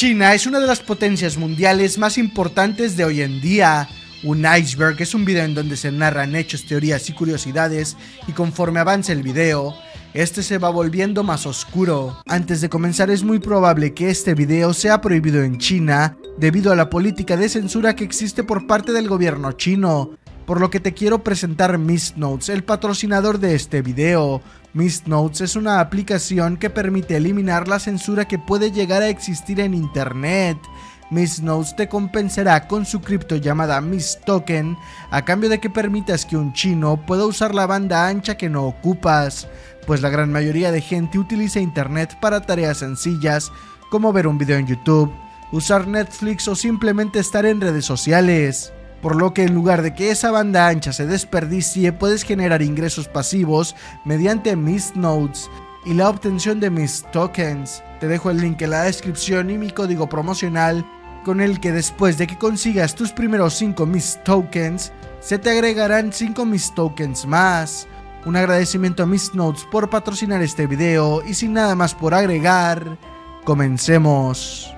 China es una de las potencias mundiales más importantes de hoy en día. Un iceberg es un video en donde se narran hechos, teorías y curiosidades, y conforme avanza el video, este se va volviendo más oscuro. Antes de comenzar, es muy probable que este video sea prohibido en China debido a la política de censura que existe por parte del gobierno chino, por lo que te quiero presentar Mistnotes, el patrocinador de este video. Mistnotes es una aplicación que permite eliminar la censura que puede llegar a existir en internet. Mistnotes te compensará con su cripto llamada Mistoken a cambio de que permitas que un chino pueda usar la banda ancha que no ocupas, pues la gran mayoría de gente utiliza internet para tareas sencillas como ver un video en YouTube, usar Netflix o simplemente estar en redes sociales. Por lo que en lugar de que esa banda ancha se desperdicie, puedes generar ingresos pasivos mediante Mistnotes y la obtención de Mistokens. Te dejo el link en la descripción y mi código promocional con el que después de que consigas tus primeros 5 Mistokens, se te agregarán 5 Mistokens más. Un agradecimiento a Mistnotes por patrocinar este video y sin nada más por agregar, comencemos.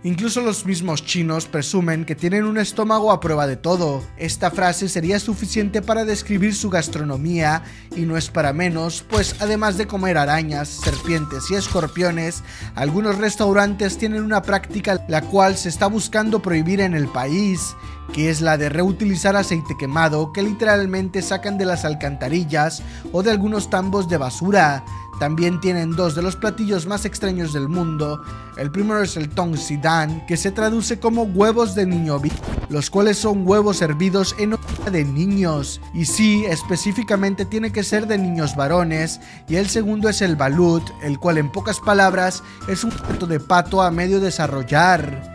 Incluso los mismos chinos presumen que tienen un estómago a prueba de todo. Esta frase sería suficiente para describir su gastronomía y no es para menos, pues además de comer arañas, serpientes y escorpiones, algunos restaurantes tienen una práctica la cual se está buscando prohibir en el país, que es la de reutilizar aceite quemado que literalmente sacan de las alcantarillas o de algunos tambos de basura. También tienen dos de los platillos más extraños del mundo. El primero es el Tong Sidan, que se traduce como huevos de niño vivo, los cuales son huevos hervidos en orina de niños. Y sí, específicamente tiene que ser de niños varones. Y el segundo es el Balut, el cual en pocas palabras es un plato de pato a medio desarrollar.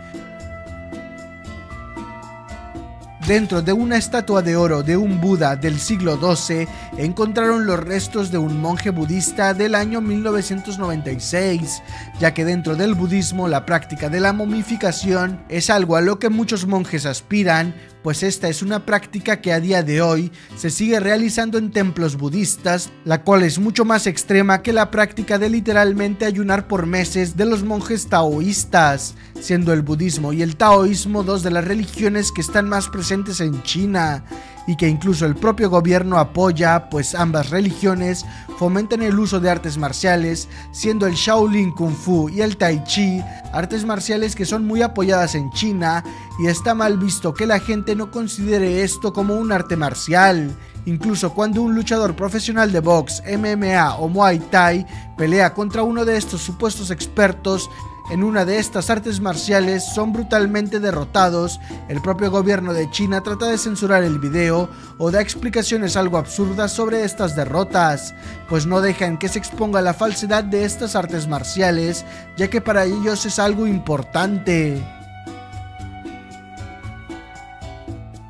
Dentro de una estatua de oro de un Buda del siglo XII, encontraron los restos de un monje budista del año 1996, ya que dentro del budismo la práctica de la momificación es algo a lo que muchos monjes aspiran, pues esta es una práctica que a día de hoy se sigue realizando en templos budistas, la cual es mucho más extrema que la práctica de literalmente ayunar por meses de los monjes taoístas, siendo el budismo y el taoísmo dos de las religiones que están más presentes en China y que incluso el propio gobierno apoya, pues ambas religiones fomentan el uso de artes marciales, siendo el Shaolin Kung Fu y el Tai Chi artes marciales que son muy apoyadas en China, y está mal visto que la gente no considere esto como un arte marcial. Incluso cuando un luchador profesional de box, MMA o Muay Thai pelea contra uno de estos supuestos expertos en una de estas artes marciales, son brutalmente derrotados. El propio gobierno de China trata de censurar el video o da explicaciones algo absurdas sobre estas derrotas, pues no dejan que se exponga la falsedad de estas artes marciales, ya que para ellos es algo importante.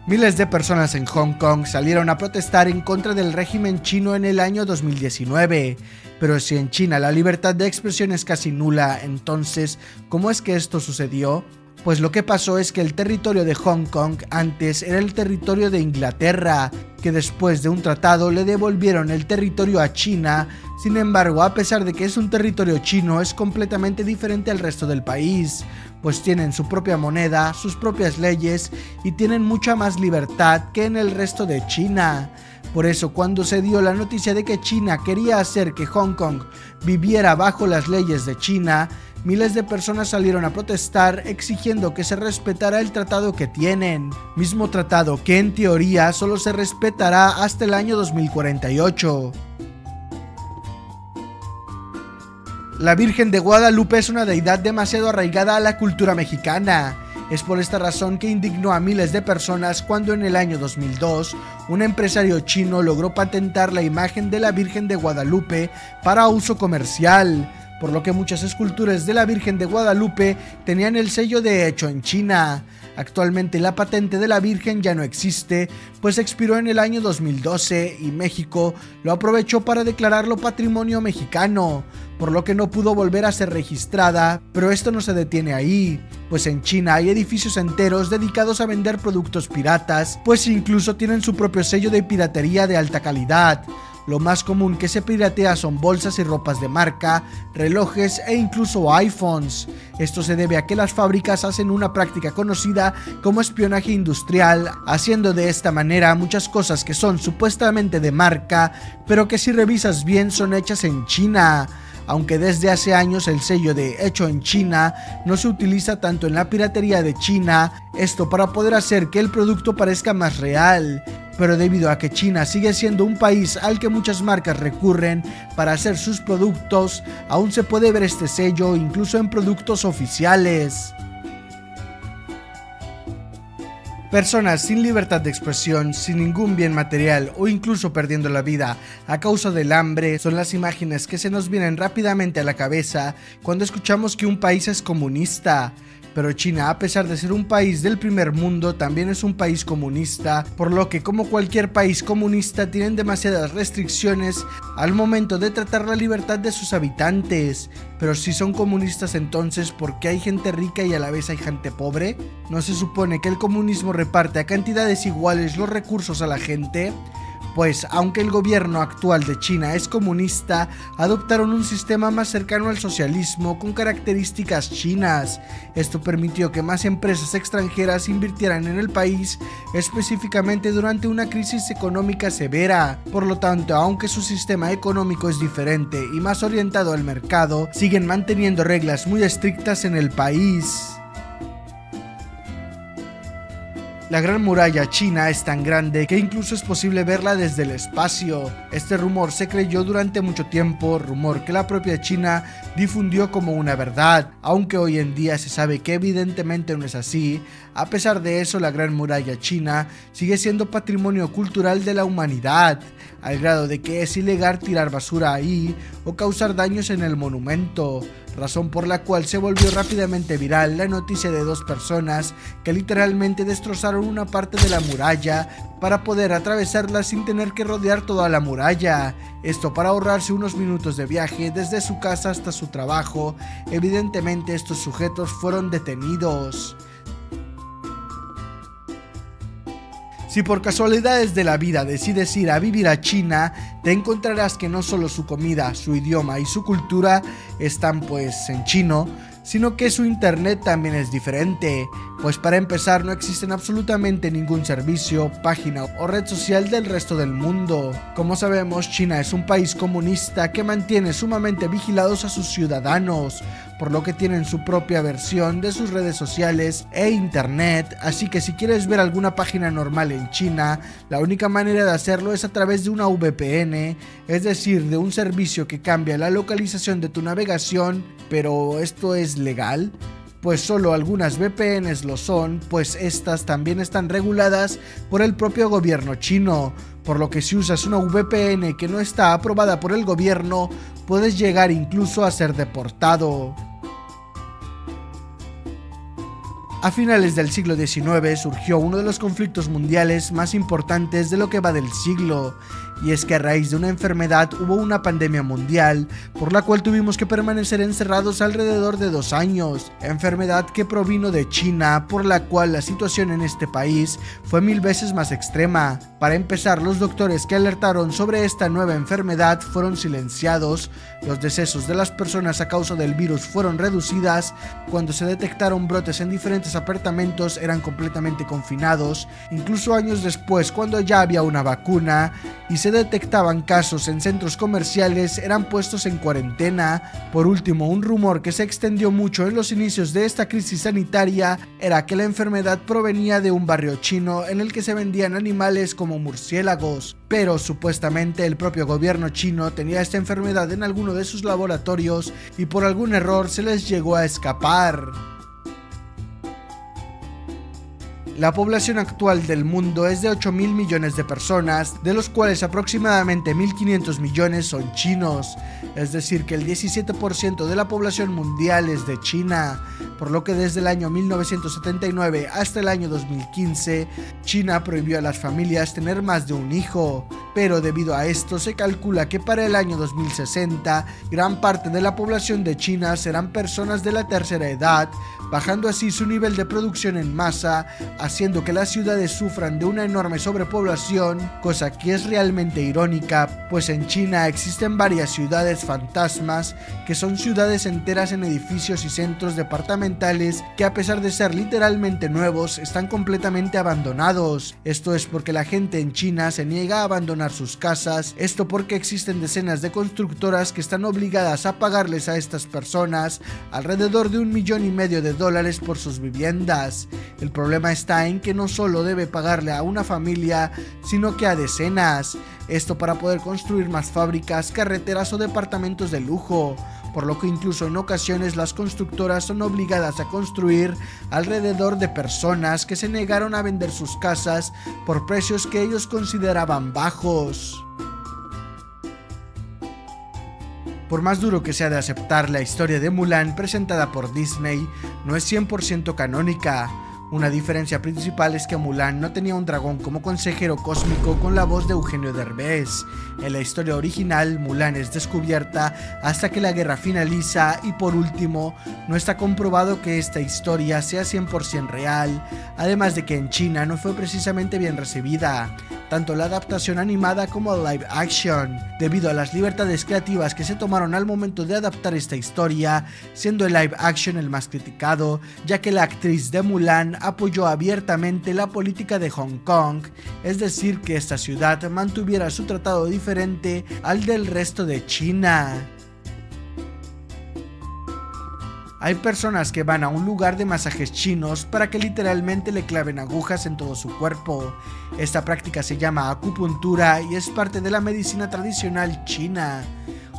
Miles de personas en Hong Kong salieron a protestar en contra del régimen chino en el año 2019. Pero si en China la libertad de expresión es casi nula, entonces, ¿cómo es que esto sucedió? Pues lo que pasó es que el territorio de Hong Kong antes era el territorio de Inglaterra, que después de un tratado le devolvieron el territorio a China. Sin embargo, a pesar de que es un territorio chino, es completamente diferente al resto del país, pues tienen su propia moneda, sus propias leyes y tienen mucha más libertad que en el resto de China. Por eso, cuando se dio la noticia de que China quería hacer que Hong Kong viviera bajo las leyes de China, miles de personas salieron a protestar exigiendo que se respetara el tratado que tienen, mismo tratado que en teoría solo se respetará hasta el año 2048. La Virgen de Guadalupe es una deidad demasiado arraigada a la cultura mexicana. Es por esta razón que indignó a miles de personas cuando en el año 2002 un empresario chino logró patentar la imagen de la Virgen de Guadalupe para uso comercial, por lo que muchas esculturas de la Virgen de Guadalupe tenían el sello de hecho en China. Actualmente la patente de la Virgen ya no existe, pues expiró en el año 2012 y México lo aprovechó para declararlo patrimonio mexicano, por lo que no pudo volver a ser registrada. Pero esto no se detiene ahí, pues en China hay edificios enteros dedicados a vender productos piratas, pues incluso tienen su propio sello de piratería de alta calidad, lo más común que se piratea son bolsas y ropas de marca, relojes e incluso iPhones. Esto se debe a que las fábricas hacen una práctica conocida como espionaje industrial, haciendo de esta manera muchas cosas que son supuestamente de marca, pero que si revisas bien son hechas en China. Aunque desde hace años el sello de hecho en China no se utiliza tanto en la piratería de China, esto para poder hacer que el producto parezca más real. Pero debido a que China sigue siendo un país al que muchas marcas recurren para hacer sus productos, aún se puede ver este sello incluso en productos oficiales. Personas sin libertad de expresión, sin ningún bien material o incluso perdiendo la vida a causa del hambre son las imágenes que se nos vienen rápidamente a la cabeza cuando escuchamos que un país es comunista. Pero China, a pesar de ser un país del primer mundo, también es un país comunista, por lo que como cualquier país comunista tienen demasiadas restricciones al momento de tratar la libertad de sus habitantes. Pero si son comunistas, entonces ¿por qué hay gente rica y a la vez hay gente pobre? ¿No se supone que el comunismo reparte a cantidades iguales los recursos a la gente? Pues aunque el gobierno actual de China es comunista, adoptaron un sistema más cercano al socialismo con características chinas. Esto permitió que más empresas extranjeras invirtieran en el país, específicamente durante una crisis económica severa. Por lo tanto, aunque su sistema económico es diferente y más orientado al mercado, siguen manteniendo reglas muy estrictas en el país. La Gran Muralla China es tan grande que incluso es posible verla desde el espacio. Este rumor se creyó durante mucho tiempo, rumor que la propia China difundió como una verdad, aunque hoy en día se sabe que evidentemente no es así. A pesar de eso, la Gran Muralla China sigue siendo patrimonio cultural de la humanidad, al grado de que es ilegal tirar basura ahí o causar daños en el monumento, razón por la cual se volvió rápidamente viral la noticia de dos personas que literalmente destrozaron una parte de la muralla para poder atravesarla sin tener que rodear toda la muralla. Esto para ahorrarse unos minutos de viaje desde su casa hasta su trabajo. Evidentemente estos sujetos fueron detenidos. Si por casualidades de la vida decides ir a vivir a China, te encontrarás que no solo su comida, su idioma y su cultura están pues en chino, sino que su internet también es diferente, pues para empezar no existen absolutamente ningún servicio, página o red social del resto del mundo. Como sabemos, China es un país comunista que mantiene sumamente vigilados a sus ciudadanos, por lo que tienen su propia versión de sus redes sociales e internet, así que si quieres ver alguna página normal en China, la única manera de hacerlo es a través de una VPN, es decir, de un servicio que cambia la localización de tu navegación. Pero ¿esto es legal? Pues solo algunas VPNs lo son, pues estas también están reguladas por el propio gobierno chino, por lo que si usas una VPN que no está aprobada por el gobierno, puedes llegar incluso a ser deportado. A finales del siglo XIX surgió uno de los conflictos mundiales más importantes de lo que va del siglo, y es que a raíz de una enfermedad hubo una pandemia mundial, por la cual tuvimos que permanecer encerrados alrededor de 2 años, enfermedad que provino de China, por la cual la situación en este país fue 1000 veces más extrema. Para empezar, los doctores que alertaron sobre esta nueva enfermedad fueron silenciados, los decesos de las personas a causa del virus fueron reducidas, cuando se detectaron brotes en diferentes apartamentos eran completamente confinados, incluso años después, cuando ya había una vacuna y se detectaban casos en centros comerciales, eran puestos en cuarentena. Por último, un rumor que se extendió mucho en los inicios de esta crisis sanitaria era que la enfermedad provenía de un barrio chino en el que se vendían animales como murciélagos, pero supuestamente el propio gobierno chino tenía esta enfermedad en alguno de sus laboratorios y por algún error se les llegó a escapar. La población actual del mundo es de 8.000 millones de personas, de los cuales aproximadamente 1.500 millones son chinos, es decir que el 17% de la población mundial es de China, por lo que desde el año 1979 hasta el año 2015, China prohibió a las familias tener más de un hijo, pero debido a esto se calcula que para el año 2060, gran parte de la población de China serán personas de la tercera edad, bajando así su nivel de producción en masa a haciendo que las ciudades sufran de una enorme sobrepoblación, cosa que es realmente irónica, pues en China existen varias ciudades fantasmas que son ciudades enteras en edificios y centros departamentales que, a pesar de ser literalmente nuevos, están completamente abandonados. Esto es porque la gente en China se niega a abandonar sus casas, esto porque existen decenas de constructoras que están obligadas a pagarles a estas personas alrededor de $1,500,000 por sus viviendas. El problema está en que no solo debe pagarle a una familia, sino que a decenas, esto para poder construir más fábricas, carreteras o departamentos de lujo, por lo que incluso en ocasiones las constructoras son obligadas a construir alrededor de personas que se negaron a vender sus casas por precios que ellos consideraban bajos. Por más duro que sea de aceptar, la historia de Mulan presentada por Disney no es 100% canónica. Una diferencia principal es que Mulan no tenía un dragón como consejero cósmico con la voz de Eugenio Derbez. En la historia original, Mulan es descubierta hasta que la guerra finaliza y, por último, no está comprobado que esta historia sea 100% real, además de que en China no fue precisamente bien recibida, tanto la adaptación animada como el live action, debido a las libertades creativas que se tomaron al momento de adaptar esta historia, siendo el live action el más criticado, ya que la actriz de Mulan apoyó abiertamente la política de Hong Kong, es decir, que esta ciudad mantuviera su tratado diferente al del resto de China. Hay personas que van a un lugar de masajes chinos para que literalmente le claven agujas en todo su cuerpo. Esta práctica se llama acupuntura y es parte de la medicina tradicional china.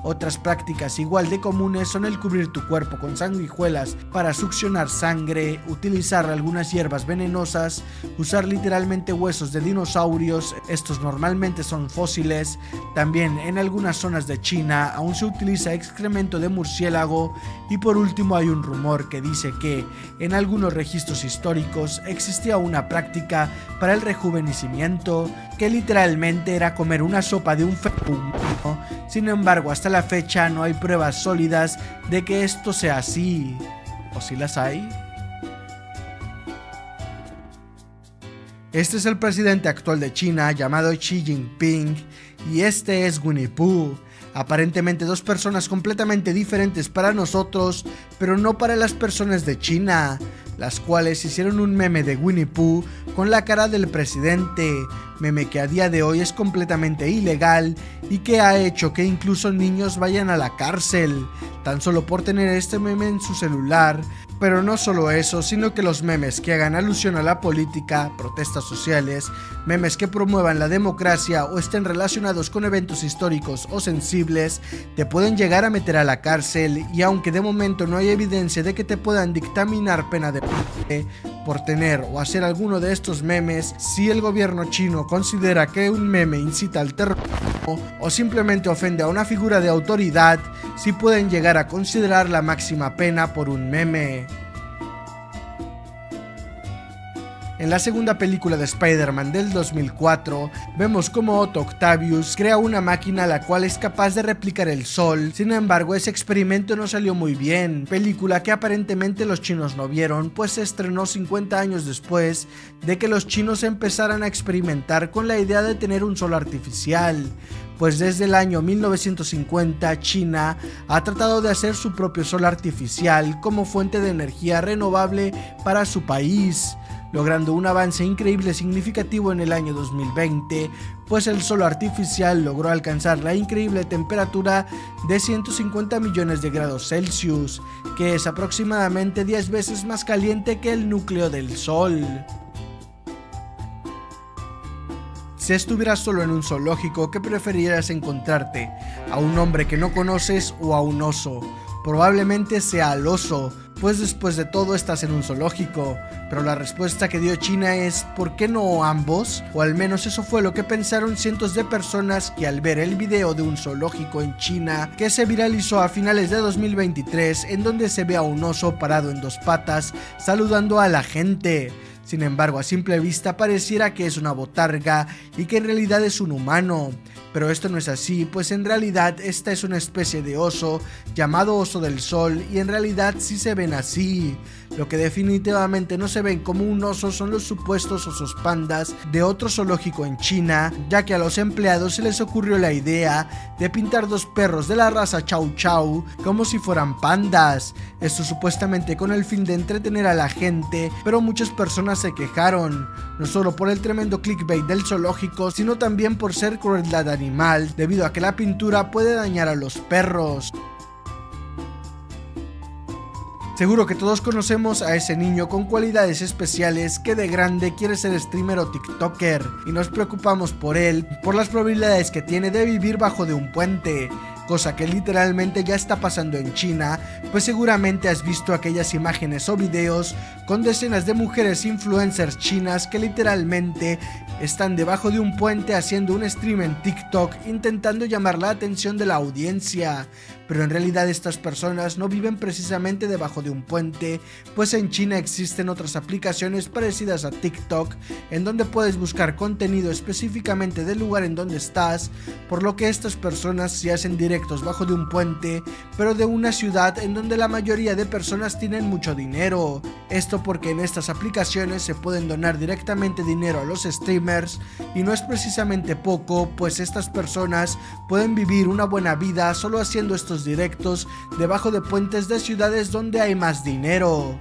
Otras prácticas igual de comunes son el cubrir tu cuerpo con sanguijuelas para succionar sangre, utilizar algunas hierbas venenosas, usar literalmente huesos de dinosaurios, estos normalmente son fósiles. También en algunas zonas de China aún se utiliza excremento de murciélago, y por último hay un rumor que dice que en algunos registros históricos existía una práctica para el rejuvenecimiento que literalmente era comer una sopa de un feto humano. Sin embargo, hasta la fecha no hay pruebas sólidas de que esto sea así. ¿O si las hay? Este es el presidente actual de China, llamado Xi Jinping, y este es Winnie Pooh. Aparentemente dos personas completamente diferentes para nosotros, pero no para las personas de China, las cuales hicieron un meme de Winnie Pooh con la cara del presidente, meme que a día de hoy es completamente ilegal y que ha hecho que incluso niños vayan a la cárcel, tan solo por tener este meme en su celular. Pero no solo eso, sino que los memes que hagan alusión a la política, protestas sociales, memes que promuevan la democracia o estén relacionados con eventos históricos o sensibles, te pueden llegar a meter a la cárcel, y aunque de momento no hay evidencia de que te puedan dictaminar pena de muerte por tener o hacer alguno de estos memes, si el gobierno chino considera que un meme incita al terrorismo o simplemente ofende a una figura de autoridad, sí pueden llegar a considerar la máxima pena por un meme. En la segunda película de Spider-Man del 2004, vemos cómo Otto Octavius crea una máquina la cual es capaz de replicar el sol. Sin embargo, ese experimento no salió muy bien, película que aparentemente los chinos no vieron, pues se estrenó 50 años después de que los chinos empezaran a experimentar con la idea de tener un sol artificial. Pues desde el año 1950 China ha tratado de hacer su propio sol artificial como fuente de energía renovable para su país, logrando un avance increíble significativo en el año 2020, pues el sol artificial logró alcanzar la increíble temperatura de 150 millones de grados Celsius, que es aproximadamente 10 veces más caliente que el núcleo del sol. Si estuvieras solo en un zoológico, ¿qué preferirías encontrarte? ¿A un hombre que no conoces o a un oso? Probablemente sea al oso, pues después de todo estás en un zoológico. Pero la respuesta que dio China es ¿por qué no ambos? O al menos eso fue lo que pensaron cientos de personas que al ver el video de un zoológico en China que se viralizó a finales de 2023, en donde se ve a un oso parado en dos patas saludando a la gente. Sin embargo, a simple vista pareciera que es una botarga y que en realidad es un humano. Pero esto no es así, pues en realidad esta es una especie de oso llamado oso del sol, y en realidad sí se ven así. Lo que definitivamente no se ven como un oso son los supuestos osos pandas de otro zoológico en China, ya que a los empleados se les ocurrió la idea de pintar dos perros de la raza Chow Chow como si fueran pandas. Esto supuestamente con el fin de entretener a la gente, pero muchas personas se quejaron, no solo por el tremendo clickbait del zoológico, sino también por ser crueldad animal, debido a que la pintura puede dañar a los perros. Seguro que todos conocemos a ese niño con cualidades especiales que de grande quiere ser streamer o tiktoker, y nos preocupamos por él, por las probabilidades que tiene de vivir bajo de un puente, cosa que literalmente ya está pasando en China, pues seguramente has visto aquellas imágenes o videos con decenas de mujeres influencers chinas que literalmente están debajo de un puente haciendo un stream en TikTok intentando llamar la atención de la audiencia. Pero en realidad estas personas no viven precisamente debajo de un puente, pues en China existen otras aplicaciones parecidas a TikTok en donde puedes buscar contenido específicamente del lugar en donde estás, por lo que estas personas sí hacen directos bajo de un puente, pero de una ciudad en donde la mayoría de personas tienen mucho dinero. Esto porque en estas aplicaciones se pueden donar directamente dinero a los streamers, y no es precisamente poco, pues estas personas pueden vivir una buena vida solo haciendo estos directos debajo de puentes de ciudades donde hay más dinero.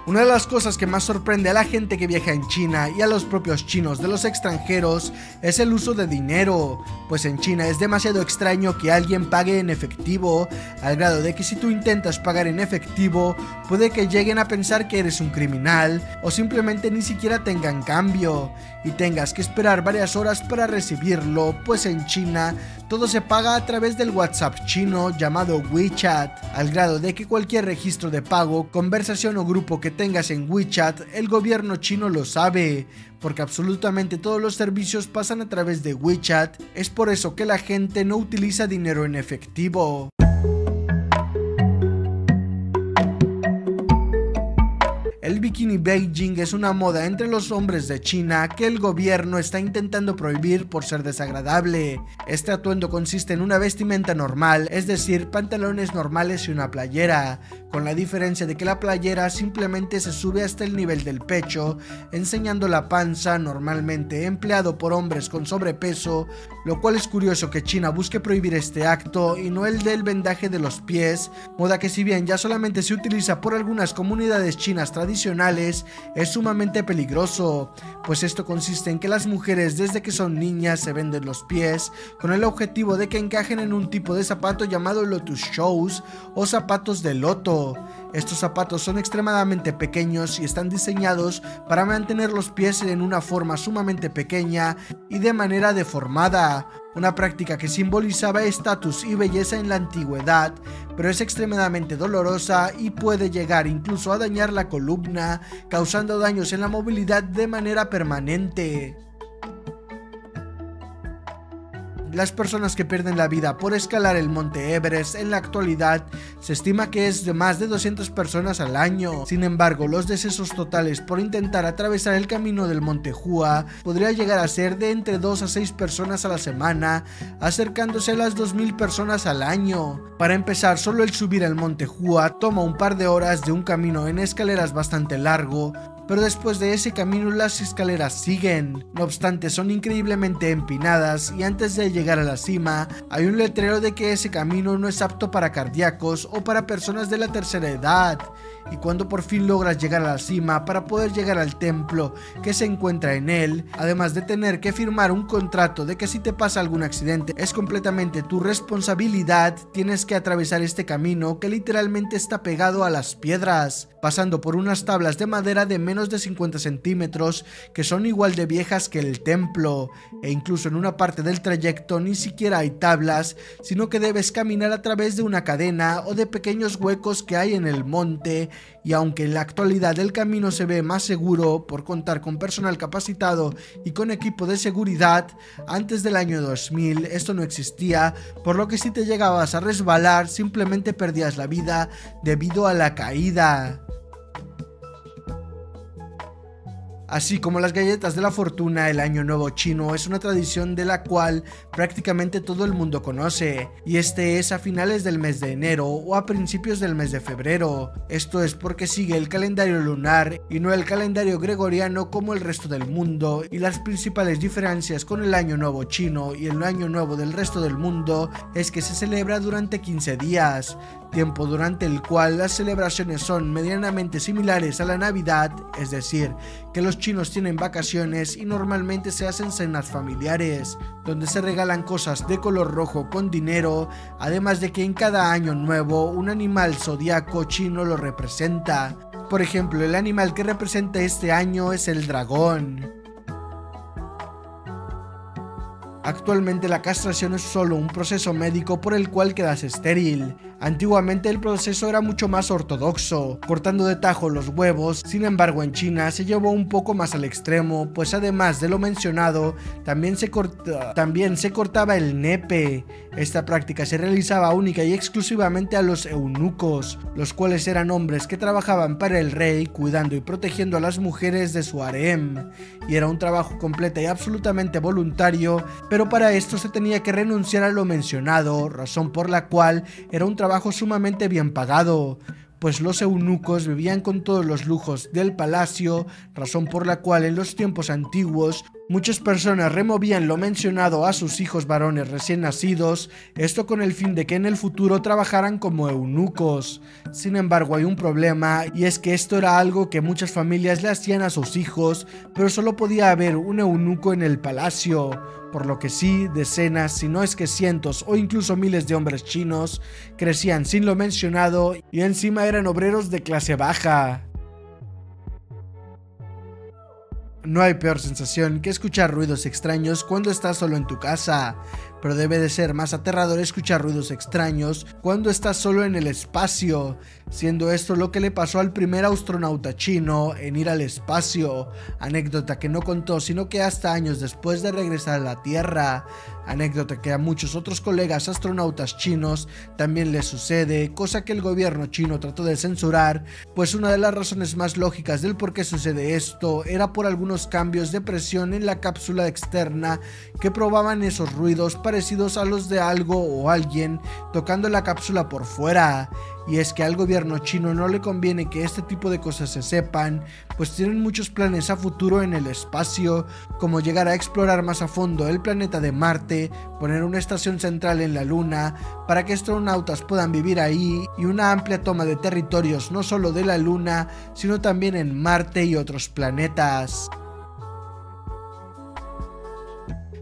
Una de las cosas que más sorprende a la gente que viaja en China y a los propios chinos de los extranjeros es el uso de dinero, pues en China es demasiado extraño que alguien pague en efectivo, al grado de que si tú intentas pagar en efectivo, puede que lleguen a pensar que eres un criminal o simplemente ni siquiera tengan cambio y tengas que esperar varias horas para recibirlo, pues en China todo se paga a través del WhatsApp chino llamado WeChat, al grado de que cualquier registro de pago, conversación o grupo que tengas en WeChat, el gobierno chino lo sabe, porque absolutamente todos los servicios pasan a través de WeChat. Es por eso que la gente no utiliza dinero en efectivo. El bikini Beijing es una moda entre los hombres de China que el gobierno está intentando prohibir por ser desagradable. Este atuendo consiste en una vestimenta normal, es decir, pantalones normales y una playera, con la diferencia de que la playera simplemente se sube hasta el nivel del pecho, enseñando la panza, normalmente empleado por hombres con sobrepeso, lo cual es curioso que China busque prohibir este acto y no el del vendaje de los pies, moda que si bien ya solamente se utiliza por algunas comunidades chinas tradicionales, es sumamente peligroso, pues esto consiste en que las mujeres desde que son niñas se venden los pies con el objetivo de que encajen en un tipo de zapato llamado Lotus Shoes o zapatos de loto. Estos zapatos son extremadamente pequeños y están diseñados para mantener los pies en una forma sumamente pequeña y de manera deformada, una práctica que simbolizaba estatus y belleza en la antigüedad, pero es extremadamente dolorosa y puede llegar incluso a dañar la columna, causando daños en la movilidad de manera permanente. Las personas que pierden la vida por escalar el monte Everest en la actualidad se estima que es de más de 200 personas al año. Sin embargo, los decesos totales por intentar atravesar el camino del monte Hua podría llegar a ser de entre 2 a 6 personas a la semana, acercándose a las 2000 personas al año. Para empezar, solo el subir el monte Hua toma un par de horas de un camino en escaleras bastante largo, pero después de ese camino las escaleras siguen. No obstante, son increíblemente empinadas y antes de llegar a la cima hay un letrero de que ese camino no es apto para cardíacos o para personas de la tercera edad. Y cuando por fin logras llegar a la cima para poder llegar al templo que se encuentra en él, además de tener que firmar un contrato de que si te pasa algún accidente es completamente tu responsabilidad, tienes que atravesar este camino que literalmente está pegado a las piedras, pasando por unas tablas de madera de menos de 50 centímetros que son igual de viejas que el templo, e incluso en una parte del trayecto ni siquiera hay tablas, sino que debes caminar a través de una cadena o de pequeños huecos que hay en el monte. Y aunque en la actualidad el camino se ve más seguro por contar con personal capacitado y con equipo de seguridad, antes del año 2000 esto no existía, por lo que si te llegabas a resbalar simplemente perdías la vida debido a la caída. Así como las galletas de la fortuna, el Año Nuevo chino es una tradición de la cual prácticamente todo el mundo conoce, y este es a finales del mes de enero o a principios del mes de febrero. Esto es porque sigue el calendario lunar y no el calendario gregoriano como el resto del mundo, y las principales diferencias con el Año Nuevo chino y el Año Nuevo del resto del mundo es que se celebra durante 15 días, tiempo durante el cual las celebraciones son medianamente similares a la Navidad, es decir, que los chinos tienen vacaciones y normalmente se hacen cenas familiares, donde se regalan cosas de color rojo con dinero, además de que en cada año nuevo un animal zodiaco chino lo representa. Por ejemplo, el animal que representa este año es el dragón. Actualmente la castración es solo un proceso médico por el cual quedas estéril. Antiguamente el proceso era mucho más ortodoxo, cortando de tajo los huevos. Sin embargo, en China se llevó un poco más al extremo, pues además de lo mencionado, también se cortaba el nepe. Esta práctica se realizaba única y exclusivamente a los eunucos, los cuales eran hombres que trabajaban para el rey, cuidando y protegiendo a las mujeres de su harem, y era un trabajo completo y absolutamente voluntario, pero para esto se tenía que renunciar a lo mencionado, razón por la cual era un trabajo sumamente bien pagado, pues los eunucos vivían con todos los lujos del palacio, razón por la cual en los tiempos antiguos muchas personas removían lo mencionado a sus hijos varones recién nacidos, esto con el fin de que en el futuro trabajaran como eunucos. Sin embargo, hay un problema, y es que esto era algo que muchas familias le hacían a sus hijos, pero solo podía haber un eunuco en el palacio, por lo que sí, decenas, si no es que cientos o incluso miles de hombres chinos crecían sin lo mencionado y encima eran obreros de clase baja. No hay peor sensación que escuchar ruidos extraños cuando estás solo en tu casa, pero debe de ser más aterrador escuchar ruidos extraños cuando estás solo en el espacio, siendo esto lo que le pasó al primer astronauta chino en ir al espacio, anécdota que no contó sino que hasta años después de regresar a la Tierra, anécdota que a muchos otros colegas astronautas chinos también les sucede, cosa que el gobierno chino trató de censurar, pues una de las razones más lógicas del por qué sucede esto era por algunos cambios de presión en la cápsula externa que probaban esos ruidos parecidos a los de algo o alguien tocando la cápsula por fuera. Y es que al gobierno chino no le conviene que este tipo de cosas se sepan, pues tienen muchos planes a futuro en el espacio, como llegar a explorar más a fondo el planeta de Marte, poner una estación central en la Luna para que astronautas puedan vivir ahí, y una amplia toma de territorios no solo de la Luna, sino también en Marte y otros planetas.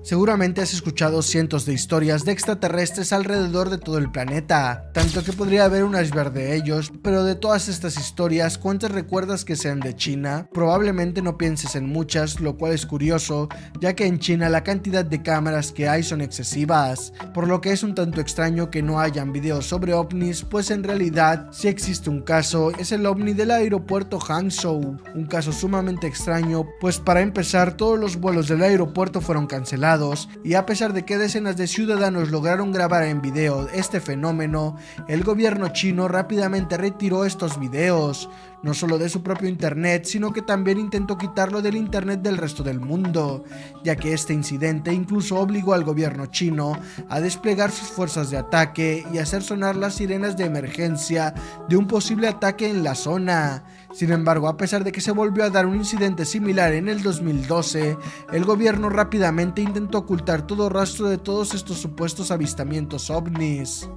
Seguramente has escuchado cientos de historias de extraterrestres alrededor de todo el planeta, tanto que podría haber un iceberg de ellos, pero de todas estas historias, ¿cuántas recuerdas que sean de China? Probablemente no pienses en muchas, lo cual es curioso, ya que en China la cantidad de cámaras que hay son excesivas, por lo que es un tanto extraño que no hayan videos sobre ovnis, pues en realidad sí existe un caso, es el ovni del aeropuerto Hangzhou, un caso sumamente extraño, pues para empezar todos los vuelos del aeropuerto fueron cancelados, y a pesar de que decenas de ciudadanos lograron grabar en video este fenómeno, el gobierno chino rápidamente retiró estos videos, no solo de su propio internet, sino que también intentó quitarlo del internet del resto del mundo, ya que este incidente incluso obligó al gobierno chino a desplegar sus fuerzas de ataque y hacer sonar las sirenas de emergencia de un posible ataque en la zona. Sin embargo, a pesar de que se volvió a dar un incidente similar en el 2012, el gobierno rápidamente intentó ocultar todo rastro de todos estos supuestos avistamientos ovnis.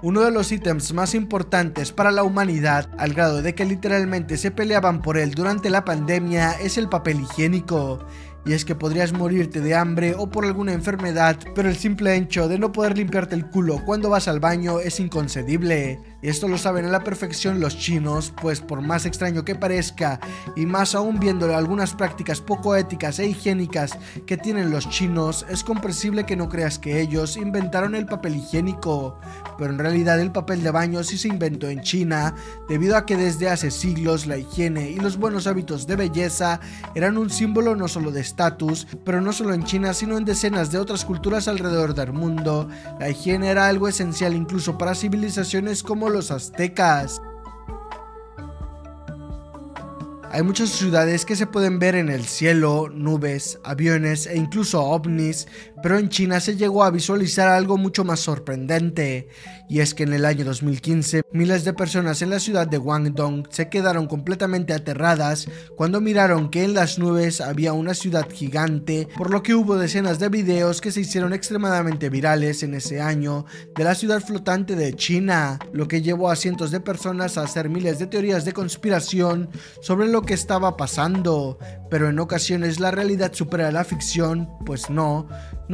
Uno de los ítems más importantes para la humanidad, al grado de que literalmente se peleaban por él durante la pandemia, es el papel higiénico. Y es que podrías morirte de hambre o por alguna enfermedad, pero el simple hecho de no poder limpiarte el culo cuando vas al baño es inconcebible. Y esto lo saben a la perfección los chinos, pues por más extraño que parezca, y más aún viendo algunas prácticas poco éticas e higiénicas que tienen los chinos, es comprensible que no creas que ellos inventaron el papel higiénico, pero en realidad el papel de baño sí se inventó en China, debido a que desde hace siglos la higiene y los buenos hábitos de belleza eran un símbolo no solo de estatus, pero no solo en China sino en decenas de otras culturas alrededor del mundo. La higiene era algo esencial incluso para civilizaciones como los aztecas. Hay muchas ciudades que se pueden ver en el cielo, nubes, aviones e incluso ovnis, pero en China se llegó a visualizar algo mucho más sorprendente, y es que en el año 2015 miles de personas en la ciudad de Guangdong se quedaron completamente aterradas cuando miraron que en las nubes había una ciudad gigante, por lo que hubo decenas de videos que se hicieron extremadamente virales en ese año de la ciudad flotante de China, lo que llevó a cientos de personas a hacer miles de teorías de conspiración sobre lo que estaba pasando, pero en ocasiones la realidad supera la ficción, pues no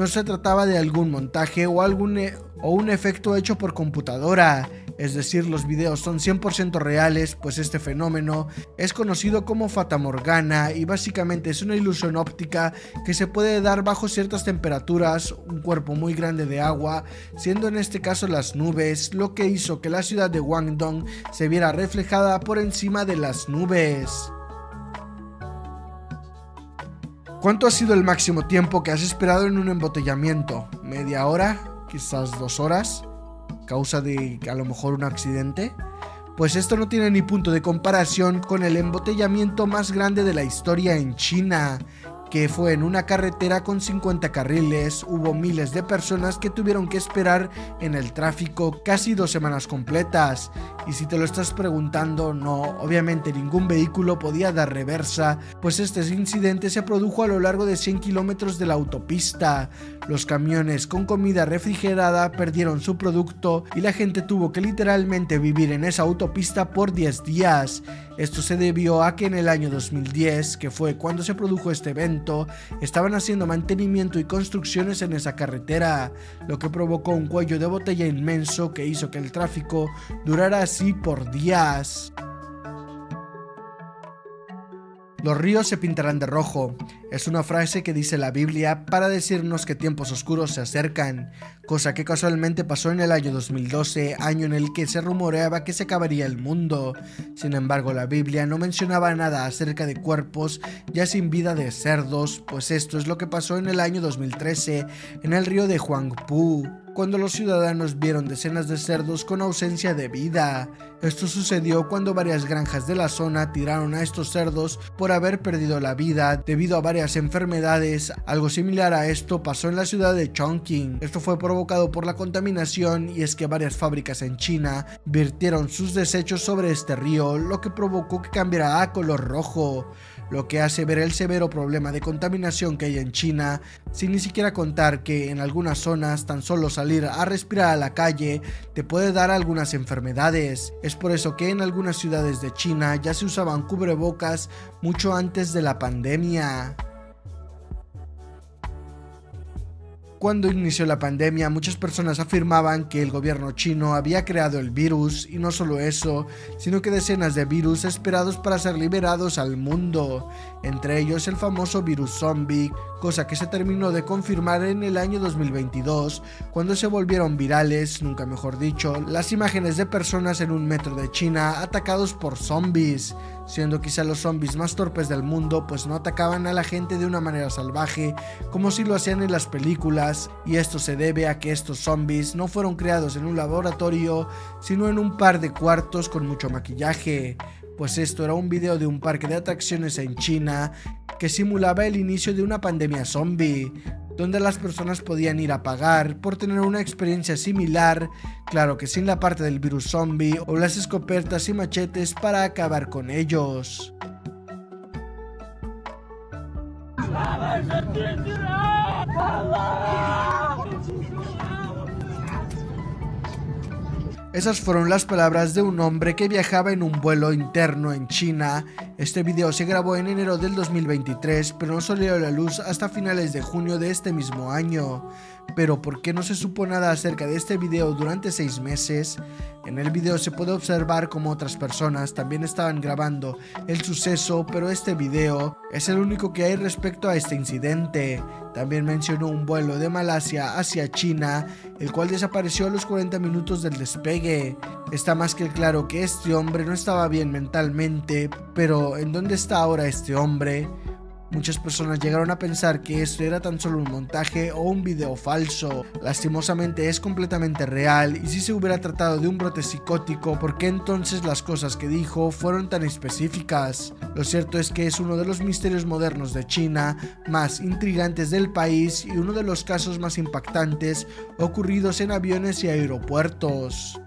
se trataba de algún montaje o un efecto hecho por computadora, es decir, los videos son 100% reales, pues este fenómeno es conocido como Fata Morgana y básicamente es una ilusión óptica que se puede dar bajo ciertas temperaturas, un cuerpo muy grande de agua, siendo en este caso las nubes, lo que hizo que la ciudad de Guangdong se viera reflejada por encima de las nubes. ¿Cuánto ha sido el máximo tiempo que has esperado en un embotellamiento? ¿Media hora? ¿Quizás 2 horas? ¿Causa de a lo mejor un accidente? Pues esto no tiene ni punto de comparación con el embotellamiento más grande de la historia en China, que fue en una carretera con 50 carriles. Hubo miles de personas que tuvieron que esperar en el tráfico casi 2 semanas completas. Y si te lo estás preguntando, no, obviamente ningún vehículo podía dar reversa, pues este incidente se produjo a lo largo de 100 kilómetros de la autopista. Los camiones con comida refrigerada perdieron su producto y la gente tuvo que literalmente vivir en esa autopista por 10 días. Esto se debió a que en el año 2010, que fue cuando se produjo este evento, estaban haciendo mantenimiento y construcciones en esa carretera, lo que provocó un cuello de botella inmenso que hizo que el tráfico durara así por días. Los ríos se pintarán de rojo. Es una frase que dice la Biblia para decirnos que tiempos oscuros se acercan, cosa que casualmente pasó en el año 2012, año en el que se rumoreaba que se acabaría el mundo. Sin embargo, la Biblia no mencionaba nada acerca de cuerpos ya sin vida de cerdos, pues esto es lo que pasó en el año 2013 en el río de Huangpu, cuando los ciudadanos vieron decenas de cerdos con ausencia de vida. Esto sucedió cuando varias granjas de la zona tiraron a estos cerdos por haber perdido la vida debido a varias enfermedades. Algo similar a esto pasó en la ciudad de Chongqing. Esto fue provocado por la contaminación, y es que varias fábricas en China vertieron sus desechos sobre este río, lo que provocó que cambiara a color rojo, lo que hace ver el severo problema de contaminación que hay en China, sin ni siquiera contar que en algunas zonas tan solo salir a respirar a la calle te puede dar algunas enfermedades. Es por eso que en algunas ciudades de China ya se usaban cubrebocas mucho antes de la pandemia. Cuando inició la pandemia, muchas personas afirmaban que el gobierno chino había creado el virus, y no solo eso, sino que decenas de virus esperados para ser liberados al mundo, entre ellos el famoso virus zombie, cosa que se terminó de confirmar en el año 2022, cuando se volvieron virales, nunca mejor dicho, las imágenes de personas en un metro de China atacados por zombies, siendo quizá los zombies más torpes del mundo, pues no atacaban a la gente de una manera salvaje como si lo hacían en las películas, y esto se debe a que estos zombies no fueron creados en un laboratorio, sino en un par de cuartos con mucho maquillaje. Pues esto era un video de un parque de atracciones en China que simulaba el inicio de una pandemia zombie, donde las personas podían ir a pagar por tener una experiencia similar, claro que sin la parte del virus zombie o las escopetas y machetes para acabar con ellos. Esas fueron las palabras de un hombre que viajaba en un vuelo interno en China. Este video se grabó en enero del 2023, pero no salió a la luz hasta finales de junio de este mismo año. Pero ¿por qué no se supo nada acerca de este video durante 6 meses? En el video se puede observar cómo otras personas también estaban grabando el suceso, pero este video es el único que hay respecto a este incidente. También mencionó un vuelo de Malasia hacia China, el cual desapareció a los 40 minutos del despegue. Está más que claro que este hombre no estaba bien mentalmente, pero ¿en dónde está ahora este hombre? Muchas personas llegaron a pensar que esto era tan solo un montaje o un video falso. Lastimosamente es completamente real, y si se hubiera tratado de un brote psicótico, ¿por qué entonces las cosas que dijo fueron tan específicas? Lo cierto es que es uno de los misterios modernos de China más intrigantes del país y uno de los casos más impactantes ocurridos en aviones y aeropuertos.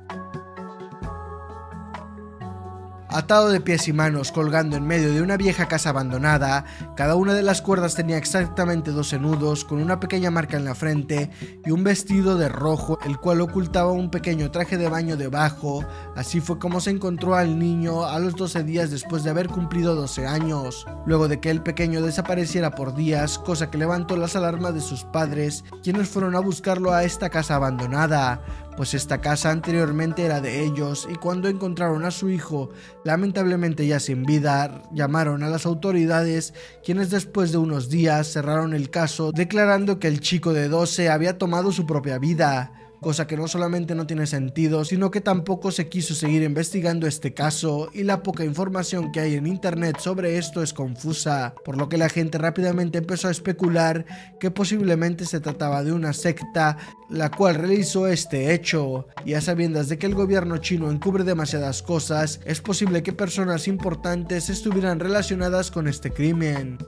Atado de pies y manos, colgando en medio de una vieja casa abandonada, cada una de las cuerdas tenía exactamente 12 nudos, con una pequeña marca en la frente y un vestido de rojo, el cual ocultaba un pequeño traje de baño debajo. Así fue como se encontró al niño a los 12 días después de haber cumplido 12 años, luego de que el pequeño desapareciera por días, cosa que levantó las alarmas de sus padres, quienes fueron a buscarlo a esta casa abandonada, pues esta casa anteriormente era de ellos, y cuando encontraron a su hijo lamentablemente ya sin vida, llamaron a las autoridades, quienes después de unos días cerraron el caso declarando que el chico de 12 había tomado su propia vida. Cosa que no solamente no tiene sentido, sino que tampoco se quiso seguir investigando este caso, y la poca información que hay en internet sobre esto es confusa, por lo que la gente rápidamente empezó a especular que posiblemente se trataba de una secta la cual realizó este hecho, y a sabiendas de que el gobierno chino encubre demasiadas cosas, es posible que personas importantes estuvieran relacionadas con este crimen.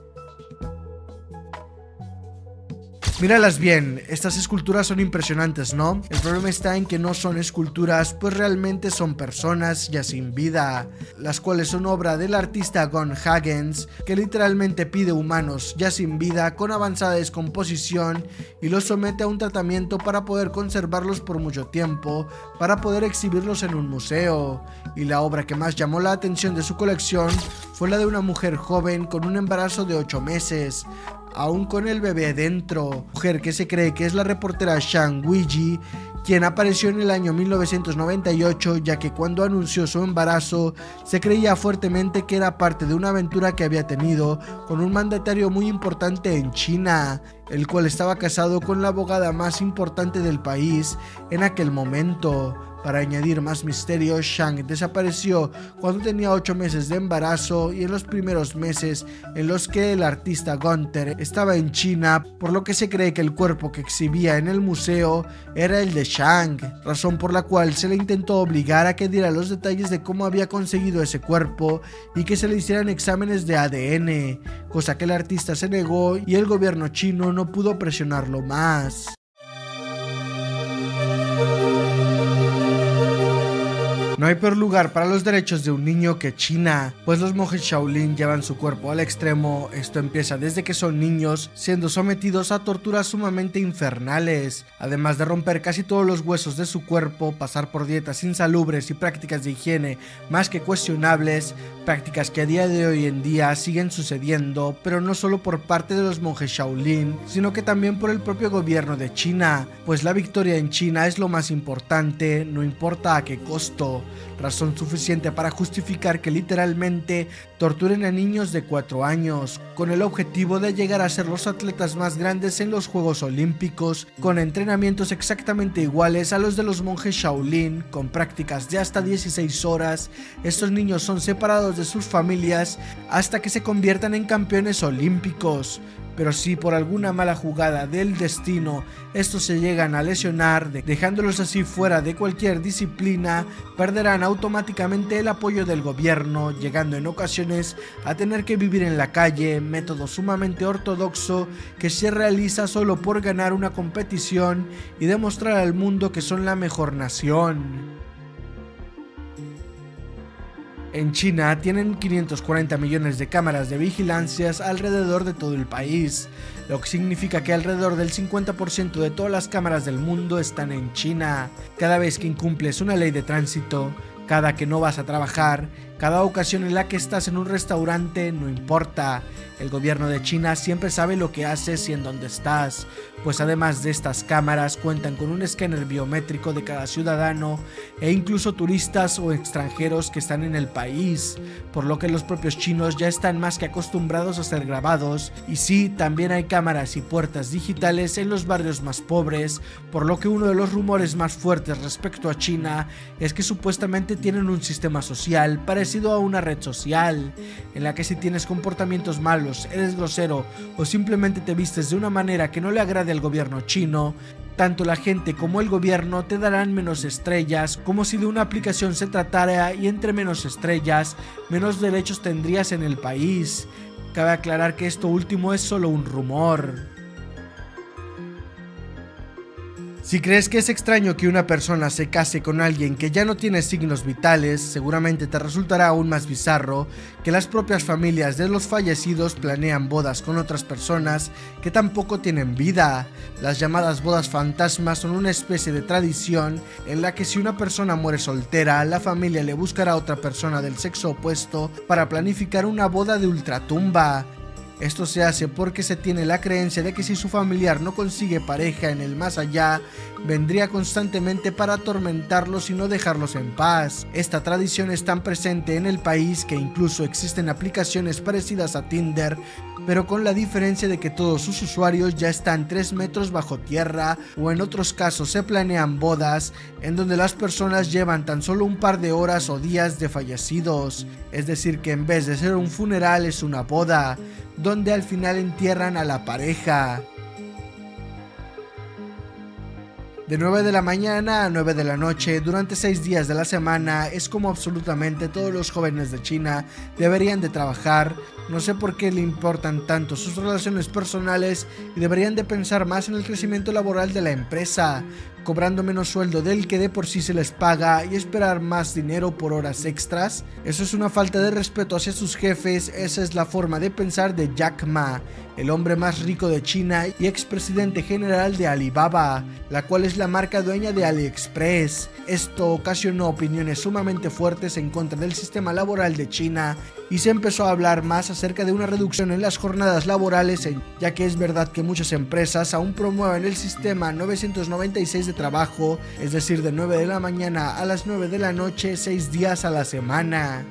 Míralas bien, estas esculturas son impresionantes, ¿no? El problema está en que no son esculturas, pues realmente son personas ya sin vida, las cuales son obra del artista Gon Hagens, que literalmente pide humanos ya sin vida con avanzada descomposición y los somete a un tratamiento para poder conservarlos por mucho tiempo, para poder exhibirlos en un museo. Y la obra que más llamó la atención de su colección fue la de una mujer joven con un embarazo de 8 meses, aún con el bebé dentro, mujer que se cree que es la reportera Zhang Weiji, quien apareció en el año 1998, ya que cuando anunció su embarazo se creía fuertemente que era parte de una aventura que había tenido con un mandatario muy importante en China, el cual estaba casado con la abogada más importante del país en aquel momento. Para añadir más misterio, Zhang desapareció cuando tenía 8 meses de embarazo y en los primeros meses en los que el artista Gunther estaba en China, por lo que se cree que el cuerpo que exhibía en el museo era el de Zhang, razón por la cual se le intentó obligar a que diera los detalles de cómo había conseguido ese cuerpo y que se le hicieran exámenes de ADN, cosa que el artista se negó y el gobierno chino no pudo presionarlo más. No hay peor lugar para los derechos de un niño que China, pues los monjes Shaolin llevan su cuerpo al extremo. Esto empieza desde que son niños, siendo sometidos a torturas sumamente infernales, además de romper casi todos los huesos de su cuerpo, pasar por dietas insalubres y prácticas de higiene más que cuestionables, prácticas que a día de hoy en día siguen sucediendo, pero no solo por parte de los monjes Shaolin, sino que también por el propio gobierno de China, pues la victoria en China es lo más importante, no importa a qué costo. Razón suficiente para justificar que literalmente torturen a niños de 4 años, con el objetivo de llegar a ser los atletas más grandes en los Juegos Olímpicos, con entrenamientos exactamente iguales a los de los monjes Shaolin, con prácticas de hasta 16 horas. Estos niños son separados de sus familias hasta que se conviertan en campeones olímpicos. Pero si por alguna mala jugada del destino estos se llegan a lesionar, dejándolos así fuera de cualquier disciplina, perderán automáticamente el apoyo del gobierno, llegando en ocasiones a tener que vivir en la calle, método sumamente ortodoxo que se realiza solo por ganar una competición y demostrar al mundo que son la mejor nación. En China tienen 540 millones de cámaras de vigilancias alrededor de todo el país, lo que significa que alrededor del 50% de todas las cámaras del mundo están en China. Cada vez que incumples una ley de tránsito, cada que no vas a trabajar, cada ocasión en la que estás en un restaurante, no importa. El gobierno de China siempre sabe lo que haces y en dónde estás, pues además de estas cámaras cuentan con un escáner biométrico de cada ciudadano e incluso turistas o extranjeros que están en el país, por lo que los propios chinos ya están más que acostumbrados a ser grabados. Y sí, también hay cámaras y puertas digitales en los barrios más pobres, por lo que uno de los rumores más fuertes respecto a China es que supuestamente tienen un sistema social para parecido a una red social, en la que si tienes comportamientos malos, eres grosero o simplemente te vistes de una manera que no le agrade al gobierno chino, tanto la gente como el gobierno te darán menos estrellas, como si de una aplicación se tratara, y entre menos estrellas, menos derechos tendrías en el país. Cabe aclarar que esto último es solo un rumor. Si crees que es extraño que una persona se case con alguien que ya no tiene signos vitales, seguramente te resultará aún más bizarro que las propias familias de los fallecidos planean bodas con otras personas que tampoco tienen vida. Las llamadas bodas fantasmas son una especie de tradición en la que si una persona muere soltera, la familia le buscará a otra persona del sexo opuesto para planificar una boda de ultratumba. Esto se hace porque se tiene la creencia de que si su familiar no consigue pareja en el más allá, vendría constantemente para atormentarlos y no dejarlos en paz. Esta tradición es tan presente en el país que incluso existen aplicaciones parecidas a Tinder, pero con la diferencia de que todos sus usuarios ya están 3 metros bajo tierra, o en otros casos se planean bodas en donde las personas llevan tan solo un par de horas o días de fallecidos, es decir que en vez de ser un funeral es una boda, donde al final entierran a la pareja. De 9 de la mañana a 9 de la noche, durante 6 días de la semana, es como absolutamente todos los jóvenes de China deberían de trabajar. No sé por qué le importan tanto sus relaciones personales y deberían de pensar más en el crecimiento laboral de la empresa, cobrando menos sueldo del que de por sí se les paga y esperar más dinero por horas extras. Eso es una falta de respeto hacia sus jefes. Esa es la forma de pensar de Jack Ma, el hombre más rico de China y expresidente general de Alibaba, la cual es la marca dueña de AliExpress. Esto ocasionó opiniones sumamente fuertes en contra del sistema laboral de China y se empezó a hablar más acerca de una reducción en las jornadas laborales, ya que es verdad que muchas empresas aún promueven el sistema 996 de trabajo, es decir, de 9 de la mañana a las 9 de la noche, 6 días a la semana.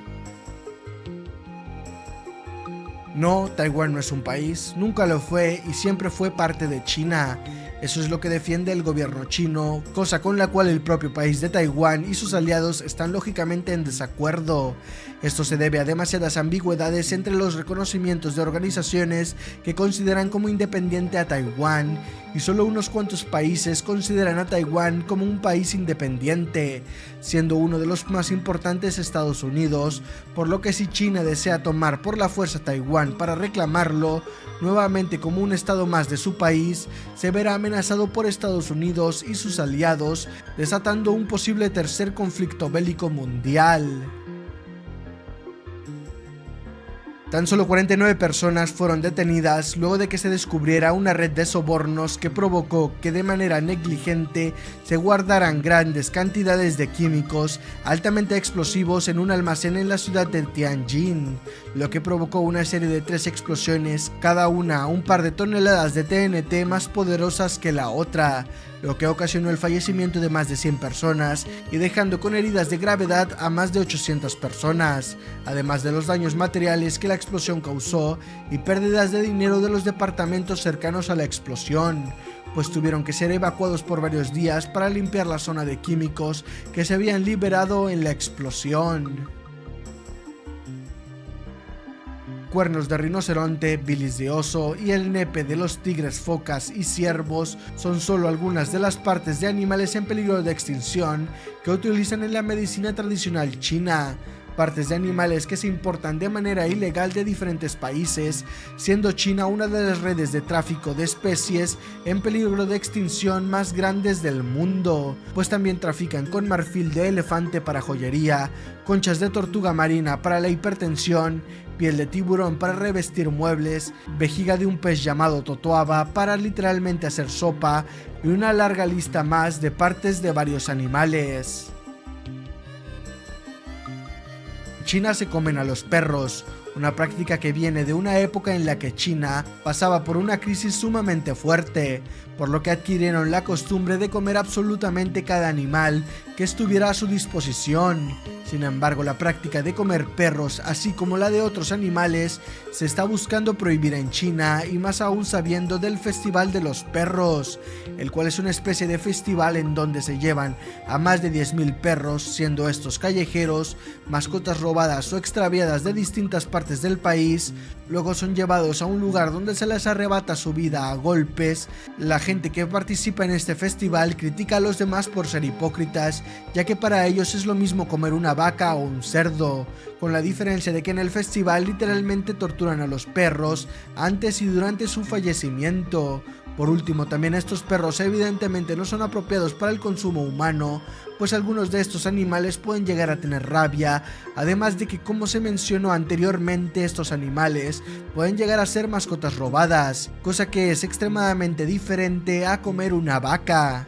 No, Taiwán no es un país, nunca lo fue y siempre fue parte de China. Eso es lo que defiende el gobierno chino, cosa con la cual el propio país de Taiwán y sus aliados están lógicamente en desacuerdo. Esto se debe a demasiadas ambigüedades entre los reconocimientos de organizaciones que consideran como independiente a Taiwán, y solo unos cuantos países consideran a Taiwán como un país independiente, siendo uno de los más importantes Estados Unidos, por lo que si China desea tomar por la fuerza Taiwán para reclamarlo nuevamente como un estado más de su país, se verá amenazado por Estados Unidos y sus aliados, desatando un posible tercer conflicto bélico mundial. Tan solo 49 personas fueron detenidas luego de que se descubriera una red de sobornos que provocó que de manera negligente se guardaran grandes cantidades de químicos altamente explosivos en un almacén en la ciudad de Tianjin, lo que provocó una serie de 3 explosiones, cada una un par de toneladas de TNT más poderosas que la otra, lo que ocasionó el fallecimiento de más de 100 personas y dejando con heridas de gravedad a más de 800 personas, además de los daños materiales que la explosión causó y pérdidas de dinero de los departamentos cercanos a la explosión, pues tuvieron que ser evacuados por varios días para limpiar la zona de químicos que se habían liberado en la explosión. Cuernos de rinoceronte, bilis de oso y el nepe de los tigres, focas y ciervos son solo algunas de las partes de animales en peligro de extinción que utilizan en la medicina tradicional china. Partes de animales que se importan de manera ilegal de diferentes países, siendo China una de las redes de tráfico de especies en peligro de extinción más grandes del mundo, pues también trafican con marfil de elefante para joyería, conchas de tortuga marina para la hipertensión, piel de tiburón para revestir muebles, vejiga de un pez llamado totoaba para literalmente hacer sopa y una larga lista más de partes de varios animales. China se comen a los perros, una práctica que viene de una época en la que China pasaba por una crisis sumamente fuerte, por lo que adquirieron la costumbre de comer absolutamente cada animal que estuviera a su disposición, Sin embargo, la práctica de comer perros, así como la de otros animales, se está buscando prohibir en China, y más aún sabiendo del Festival de los Perros, el cual es una especie de festival en donde se llevan a más de 10.000 perros, siendo estos callejeros, mascotas robadas o extraviadas de distintas partes del país. Luego son llevados a un lugar donde se les arrebata su vida a golpes. La gente que participa en este festival critica a los demás por ser hipócritas, ya que para ellos es lo mismo comer una vaca o un cerdo, con la diferencia de que en el festival literalmente torturan a los perros antes y durante su fallecimiento. Por último, también estos perros evidentemente no son apropiados para el consumo humano, pues algunos de estos animales pueden llegar a tener rabia, además de que, como se mencionó anteriormente, estos animales pueden llegar a ser mascotas robadas, cosa que es extremadamente diferente a comer una vaca.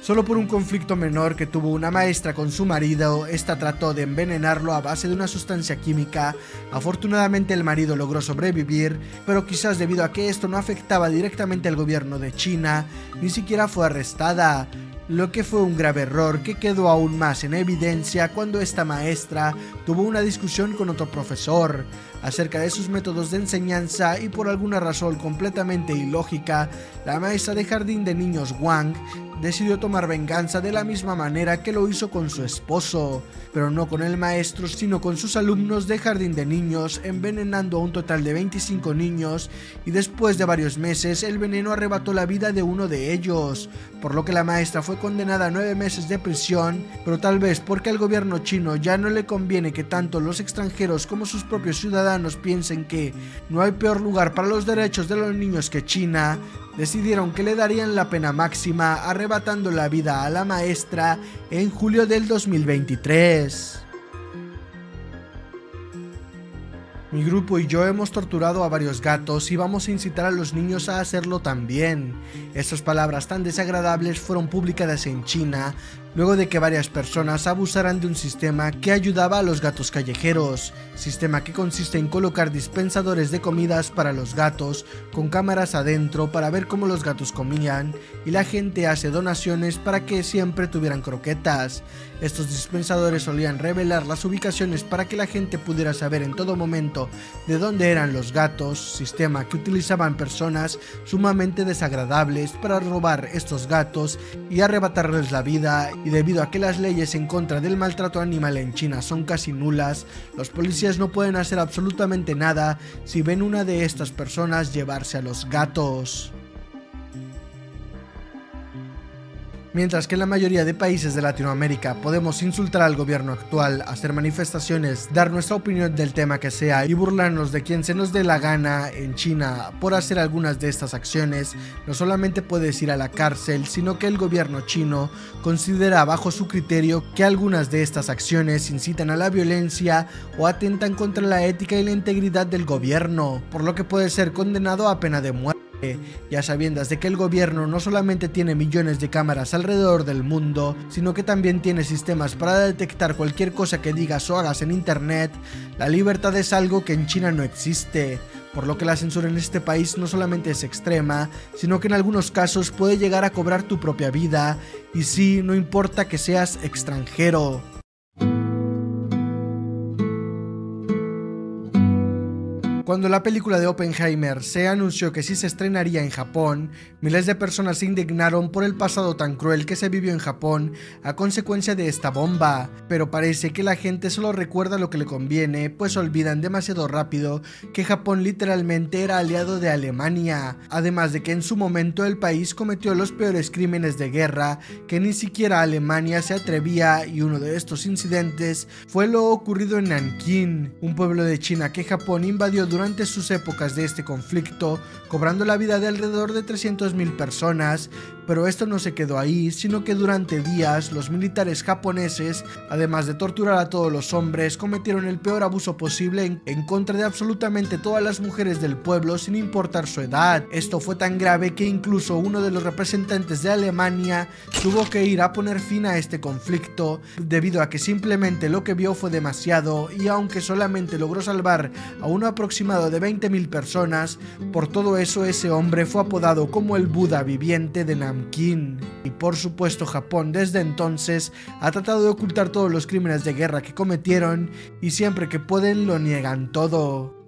Solo por un conflicto menor que tuvo una maestra con su marido, esta trató de envenenarlo a base de una sustancia química. Afortunadamente el marido logró sobrevivir, pero quizás debido a que esto no afectaba directamente al gobierno de China, ni siquiera fue arrestada, lo que fue un grave error que quedó aún más en evidencia cuando esta maestra tuvo una discusión con otro profesor acerca de sus métodos de enseñanza, y por alguna razón completamente ilógica, la maestra de jardín de niños Wang decidió tomar venganza de la misma manera que lo hizo con su esposo, pero no con el maestro, sino con sus alumnos de jardín de niños, envenenando a un total de 25 niños, y después de varios meses el veneno arrebató la vida de uno de ellos, por lo que la maestra fue condenada a 9 meses de prisión, pero tal vez porque al gobierno chino ya no le conviene que tanto los extranjeros como sus propios ciudadanos piensen que no hay peor lugar para los derechos de los niños que China, decidieron que le darían la pena máxima, arrebatando la vida a la maestra en julio del 2023. Mi grupo y yo hemos torturado a varios gatos y vamos a incitar a los niños a hacerlo también. Estas palabras tan desagradables fueron publicadas en China, luego de que varias personas abusaran de un sistema que ayudaba a los gatos callejeros, sistema que consiste en colocar dispensadores de comidas para los gatos con cámaras adentro para ver cómo los gatos comían, y la gente hace donaciones para que siempre tuvieran croquetas. Estos dispensadores solían revelar las ubicaciones para que la gente pudiera saber en todo momento de dónde eran los gatos, sistema que utilizaban personas sumamente desagradables para robar estos gatos y arrebatarles la vida. Y debido a que las leyes en contra del maltrato animal en China son casi nulas, los policías no pueden hacer absolutamente nada si ven una de estas personas llevarse a los gatos. Mientras que en la mayoría de países de Latinoamérica podemos insultar al gobierno actual, hacer manifestaciones, dar nuestra opinión del tema que sea y burlarnos de quien se nos dé la gana, en China, por hacer algunas de estas acciones, no solamente puedes ir a la cárcel, sino que el gobierno chino considera bajo su criterio que algunas de estas acciones incitan a la violencia o atentan contra la ética y la integridad del gobierno, por lo que puede ser condenado a pena de muerte. Ya sabiendas de que el gobierno no solamente tiene millones de cámaras alrededor del mundo, sino que también tiene sistemas para detectar cualquier cosa que digas o hagas en internet, la libertad es algo que en China no existe, por lo que la censura en este país no solamente es extrema, sino que en algunos casos puede llegar a cobrar tu propia vida, y sí, no importa que seas extranjero. Cuando la película de Oppenheimer se anunció que sí se estrenaría en Japón, miles de personas se indignaron por el pasado tan cruel que se vivió en Japón a consecuencia de esta bomba, pero parece que la gente solo recuerda lo que le conviene, pues olvidan demasiado rápido que Japón literalmente era aliado de Alemania, además de que en su momento el país cometió los peores crímenes de guerra que ni siquiera Alemania se atrevía, y uno de estos incidentes fue lo ocurrido en Nankín, un pueblo de China que Japón invadió durante sus épocas de este conflicto, cobrando la vida de alrededor de 300.000 personas, pero esto no se quedó ahí, sino que durante días los militares japoneses, además de torturar a todos los hombres, cometieron el peor abuso posible en contra de absolutamente todas las mujeres del pueblo sin importar su edad. Esto fue tan grave que incluso uno de los representantes de Alemania tuvo que ir a poner fin a este conflicto, debido a que simplemente lo que vio fue demasiado, y aunque solamente logró salvar a un aproximadamente aproximado de 20.000 personas. Por todo eso, ese hombre fue apodado como el Buda viviente de Nankín. Y por supuesto, Japón desde entonces ha tratado de ocultar todos los crímenes de guerra que cometieron y siempre que pueden lo niegan todo.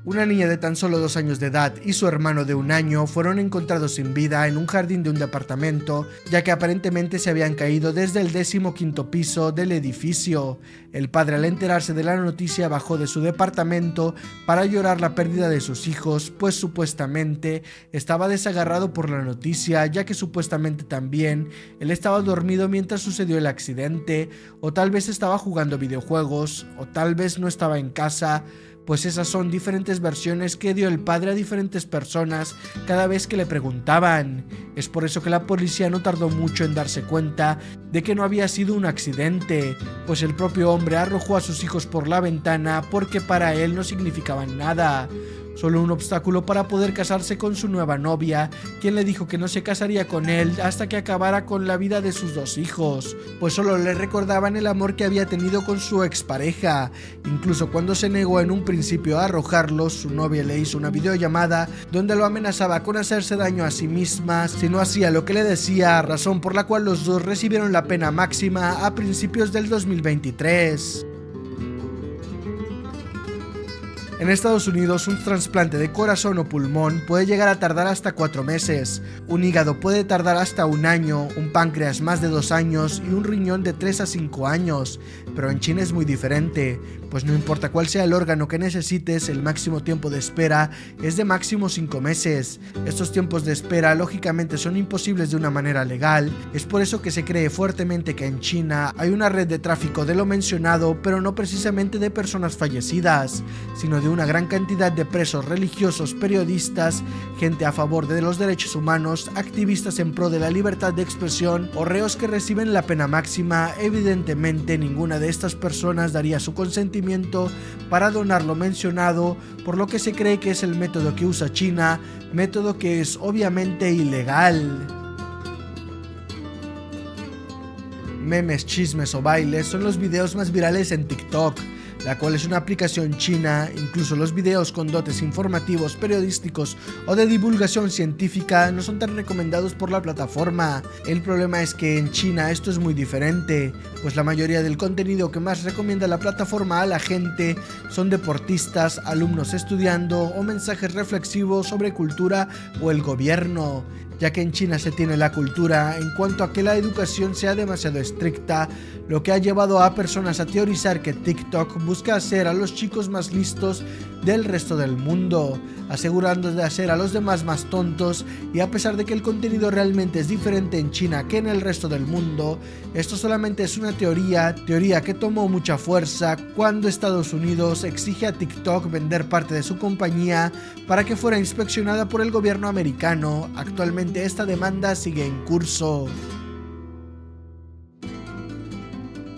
Una niña de tan solo 2 años de edad y su hermano de 1 año fueron encontrados sin vida en un jardín de un departamento, ya que aparentemente se habían caído desde el 15º piso del edificio. El padre, al enterarse de la noticia, bajó de su departamento para llorar la pérdida de sus hijos, pues supuestamente estaba desagarrado por la noticia, ya que supuestamente también él estaba dormido mientras sucedió el accidente, o tal vez estaba jugando videojuegos, o tal vez no estaba en casa. Pues esas son diferentes versiones que dio el padre a diferentes personas cada vez que le preguntaban. Es por eso que la policía no tardó mucho en darse cuenta de que no había sido un accidente, pues el propio hombre arrojó a sus hijos por la ventana porque para él no significaban nada. Solo un obstáculo para poder casarse con su nueva novia, quien le dijo que no se casaría con él hasta que acabara con la vida de sus 2 hijos, pues solo le recordaban el amor que había tenido con su expareja. Incluso cuando se negó en un principio a arrojarlos, su novia le hizo una videollamada donde lo amenazaba con hacerse daño a sí misma si no hacía lo que le decía, razón por la cual los dos recibieron la pena máxima a principios del 2023. En Estados Unidos, un trasplante de corazón o pulmón puede llegar a tardar hasta 4 meses, un hígado puede tardar hasta 1 año, un páncreas más de 2 años y un riñón de 3 a 5 años, pero en China es muy diferente, pues no importa cuál sea el órgano que necesites, el máximo tiempo de espera es de máximo 5 meses. Estos tiempos de espera lógicamente son imposibles de una manera legal, es por eso que se cree fuertemente que en China hay una red de tráfico de lo mencionado, pero no precisamente de personas fallecidas, sino de una gran cantidad de presos religiosos, periodistas, gente a favor de los derechos humanos, activistas en pro de la libertad de expresión o reos que reciben la pena máxima. Evidentemente, ninguna de estas personas daría su consentimiento para donar lo mencionado, por lo que se cree que es el método que usa China, método que es obviamente ilegal. Memes, chismes o bailes son los videos más virales en TikTok, la cual es una aplicación china. Incluso los videos con dotes informativos, periodísticos o de divulgación científica no son tan recomendados por la plataforma. El problema es que en China esto es muy diferente, pues la mayoría del contenido que más recomienda la plataforma a la gente son deportistas, alumnos estudiando o mensajes reflexivos sobre cultura o el gobierno, ya que en China se tiene la cultura en cuanto a que la educación sea demasiado estricta, lo que ha llevado a personas a teorizar que TikTok busca hacer a los chicos más listos del resto del mundo, asegurando de hacer a los demás más tontos. Y a pesar de que el contenido realmente es diferente en China que en el resto del mundo, esto solamente es una teoría que tomó mucha fuerza cuando Estados Unidos exige a TikTok vender parte de su compañía para que fuera inspeccionada por el gobierno americano. Actualmente esta demanda sigue en curso.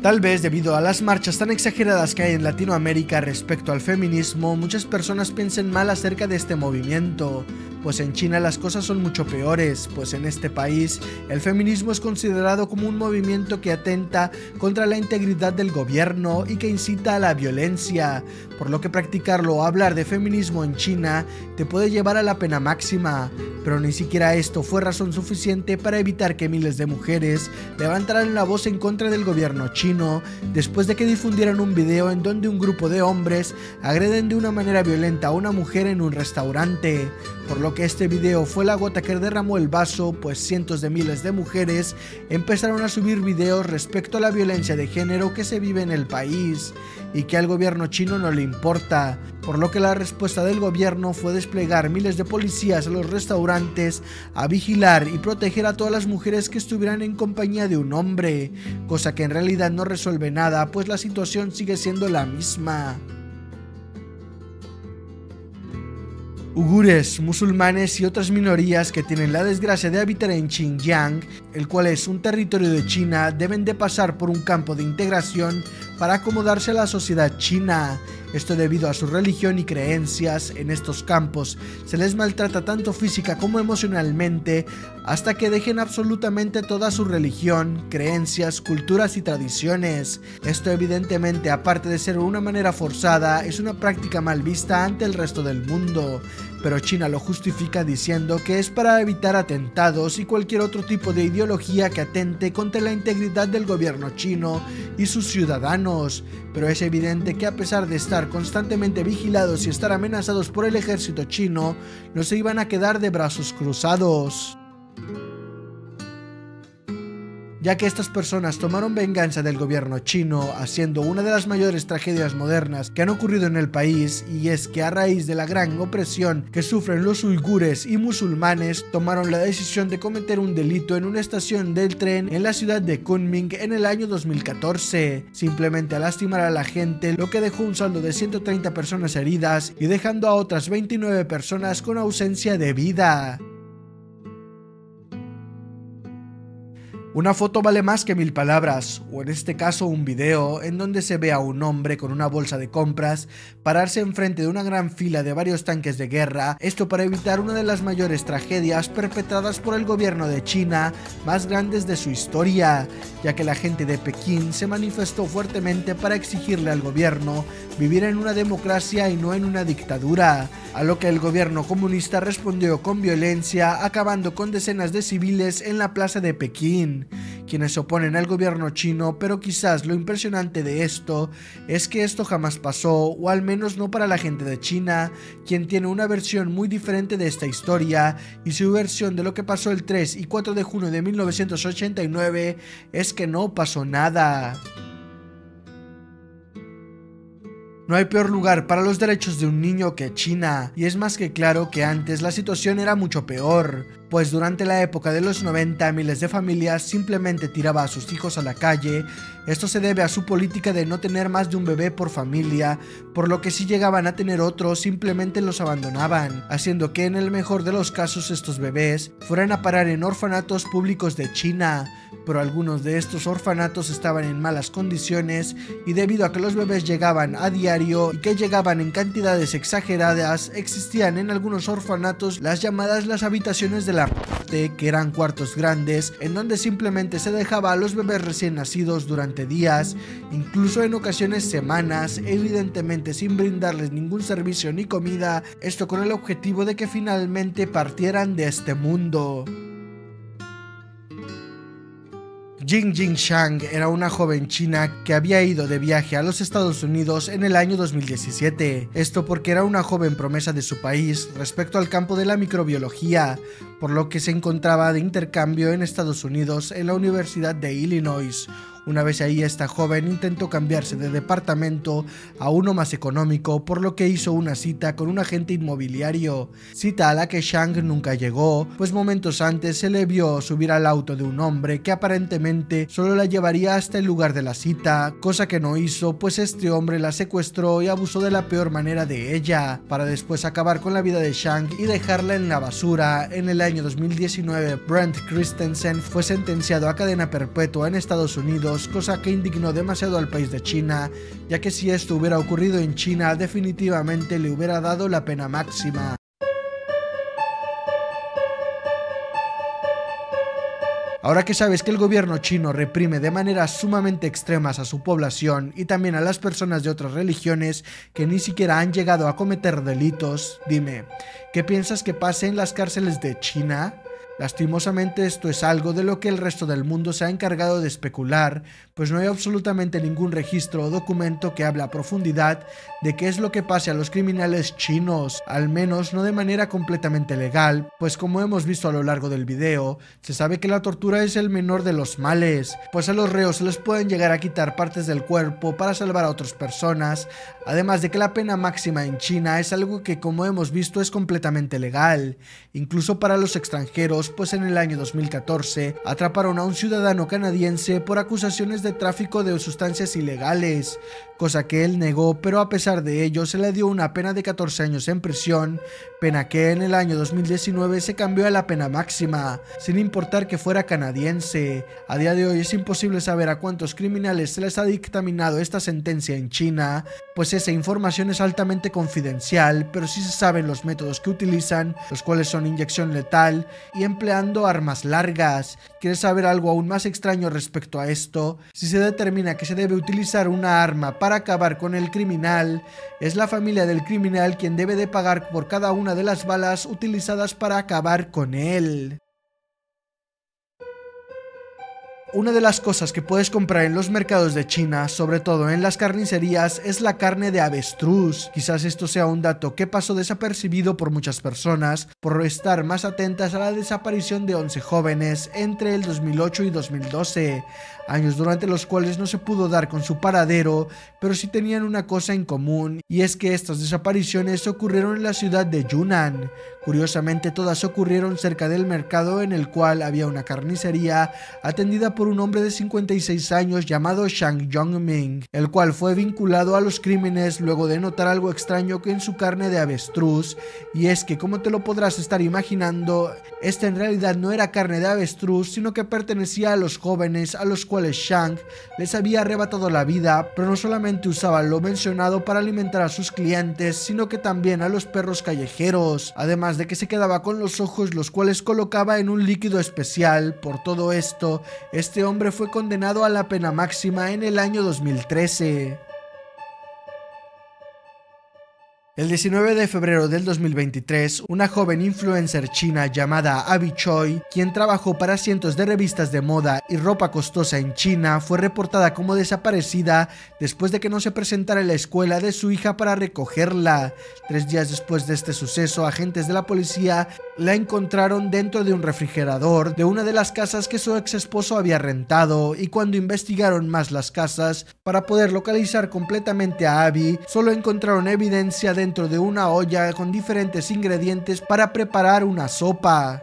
Tal vez debido a las marchas tan exageradas que hay en Latinoamérica respecto al feminismo, muchas personas piensen mal acerca de este movimiento, pues en China las cosas son mucho peores, pues en este país el feminismo es considerado como un movimiento que atenta contra la integridad del gobierno y que incita a la violencia, por lo que practicarlo o hablar de feminismo en China te puede llevar a la pena máxima, pero ni siquiera esto fue razón suficiente para evitar que miles de mujeres levantaran la voz en contra del gobierno chino después de que difundieran un video en donde un grupo de hombres agreden de una manera violenta a una mujer en un restaurante, por lo que este video fue la gota que derramó el vaso, pues cientos de miles de mujeres empezaron a subir videos respecto a la violencia de género que se vive en el país y que al gobierno chino no le importa, por lo que la respuesta del gobierno fue desplegar miles de policías a los restaurantes a vigilar y proteger a todas las mujeres que estuvieran en compañía de un hombre, cosa que en realidad no resuelve nada, pues la situación sigue siendo la misma. Uigures, musulmanes y otras minorías que tienen la desgracia de habitar en Xinjiang, el cual es un territorio de China, deben de pasar por un campo de integración para acomodarse a la sociedad china. Esto debido a su religión y creencias. En estos campos se les maltrata tanto física como emocionalmente hasta que dejen absolutamente toda su religión, creencias, culturas y tradiciones. Esto evidentemente, aparte de ser una manera forzada, es una práctica mal vista ante el resto del mundo. Pero China lo justifica diciendo que es para evitar atentados y cualquier otro tipo de ideología que atente contra la integridad del gobierno chino y sus ciudadanos. Pero es evidente que a pesar de estar constantemente vigilados y estar amenazados por el ejército chino, no se iban a quedar de brazos cruzados, ya que estas personas tomaron venganza del gobierno chino, haciendo una de las mayores tragedias modernas que han ocurrido en el país, y es que a raíz de la gran opresión que sufren los uigures y musulmanes, tomaron la decisión de cometer un delito en una estación del tren en la ciudad de Kunming en el año 2014, simplemente a lastimar a la gente, lo que dejó un saldo de 130 personas heridas y dejando a otras 29 personas con ausencia de vida. Una foto vale más que 1000 palabras, o en este caso un video en donde se ve a un hombre con una bolsa de compras pararse enfrente de una gran fila de varios tanques de guerra, esto para evitar una de las mayores tragedias perpetradas por el gobierno de China más grandes de su historia, ya que la gente de Pekín se manifestó fuertemente para exigirle al gobierno vivir en una democracia y no en una dictadura, a lo que el gobierno comunista respondió con violencia, acabando con decenas de civiles en la plaza de Pekín, quienes se oponen al gobierno chino. Pero quizás lo impresionante de esto es que esto jamás pasó, o al menos no para la gente de China, quien tiene una versión muy diferente de esta historia, y su versión de lo que pasó el 3 y 4 de junio de 1989 es que no pasó nada. No hay peor lugar para los derechos de un niño que China, y es más que claro que antes la situación era mucho peor, pues durante la época de los 90 miles de familias simplemente tiraba a sus hijos a la calle. Esto se debe a su política de no tener más de un bebé por familia, por lo que si llegaban a tener otro simplemente los abandonaban, haciendo que en el mejor de los casos estos bebés fueran a parar en orfanatos públicos de China. Pero algunos de estos orfanatos estaban en malas condiciones, y debido a que los bebés llegaban a diario y que llegaban en cantidades exageradas, existían en algunos orfanatos las llamadas las habitaciones de la muerte, que eran cuartos grandes en donde simplemente se dejaba a los bebés recién nacidos durante días, incluso en ocasiones semanas, evidentemente sin brindarles ningún servicio ni comida, esto con el objetivo de que finalmente partieran de este mundo. Jing Shang era una joven china que había ido de viaje a los Estados Unidos en el año 2017, esto porque era una joven promesa de su país respecto al campo de la microbiología, por lo que se encontraba de intercambio en Estados Unidos en la Universidad de Illinois. Una vez ahí, esta joven intentó cambiarse de departamento a uno más económico, por lo que hizo una cita con un agente inmobiliario, cita a la que Shang nunca llegó, pues momentos antes se le vio subir al auto de un hombre que aparentemente solo la llevaría hasta el lugar de la cita, cosa que no hizo, pues este hombre la secuestró y abusó de la peor manera de ella, para después acabar con la vida de Shang y dejarla en la basura. En el año 2019, Brent Christensen fue sentenciado a cadena perpetua en Estados Unidos, cosa que indignó demasiado al país de China, ya que si esto hubiera ocurrido en China, definitivamente le hubiera dado la pena máxima. Ahora que sabes que el gobierno chino reprime de maneras sumamente extremas a su población y también a las personas de otras religiones que ni siquiera han llegado a cometer delitos, dime, ¿qué piensas que pase en las cárceles de China? Lastimosamente esto es algo de lo que el resto del mundo se ha encargado de especular, pues no hay absolutamente ningún registro o documento que hable a profundidad de qué es lo que pase a los criminales chinos, al menos no de manera completamente legal, pues como hemos visto a lo largo del video, se sabe que la tortura es el menor de los males, pues a los reos se les pueden llegar a quitar partes del cuerpo para salvar a otras personas, además de que la pena máxima en China es algo que, como hemos visto, es completamente legal, incluso para los extranjeros, pues en el año 2014 atraparon a un ciudadano canadiense por acusaciones de tráfico de sustancias ilegales, cosa que él negó, pero a pesar de ello se le dio una pena de 14 años en prisión, pena que en el año 2019 se cambió a la pena máxima, sin importar que fuera canadiense. A día de hoy es imposible saber a cuántos criminales se les ha dictaminado esta sentencia en China, pues esa información es altamente confidencial, pero sí se saben los métodos que utilizan, los cuales son inyección letal y empleando armas largas. ¿Quieres saber algo aún más extraño respecto a esto? Si se determina que se debe utilizar una arma para acabar con el criminal, es la familia del criminal quien debe de pagar por cada una de las balas utilizadas para acabar con él. Una de las cosas que puedes comprar en los mercados de China, sobre todo en las carnicerías, es la carne de avestruz. Quizás esto sea un dato que pasó desapercibido por muchas personas por estar más atentas a la desaparición de 11 jóvenes entre el 2008 y 2012, años durante los cuales no se pudo dar con su paradero, pero sí tenían una cosa en común, y es que estas desapariciones ocurrieron en la ciudad de Yunnan. Curiosamente, todas ocurrieron cerca del mercado en el cual había una carnicería atendida por un hombre de 56 años llamado Zhang Yongming, el cual fue vinculado a los crímenes luego de notar algo extraño en su carne de avestruz, y es que, como te lo podrás estar imaginando, esta en realidad no era carne de avestruz, sino que pertenecía a los jóvenes a los cuales Zhang les había arrebatado la vida, pero no solamente usaba lo mencionado para alimentar a sus clientes, sino que también a los perros callejeros, además de que se quedaba con los ojos, los cuales colocaba en un líquido especial. Por todo esto, este hombre fue condenado a la pena máxima en el año 2013. El 19 de febrero del 2023, una joven influencer china llamada Abby Choi, quien trabajó para cientos de revistas de moda y ropa costosa en China, fue reportada como desaparecida después de que no se presentara en la escuela de su hija para recogerla. 3 días después de este suceso, agentes de la policía la encontraron dentro de un refrigerador de una de las casas que su ex esposo había rentado, y cuando investigaron más las casas para poder localizar completamente a Abby, solo encontraron evidencia dentro de una olla con diferentes ingredientes para preparar una sopa.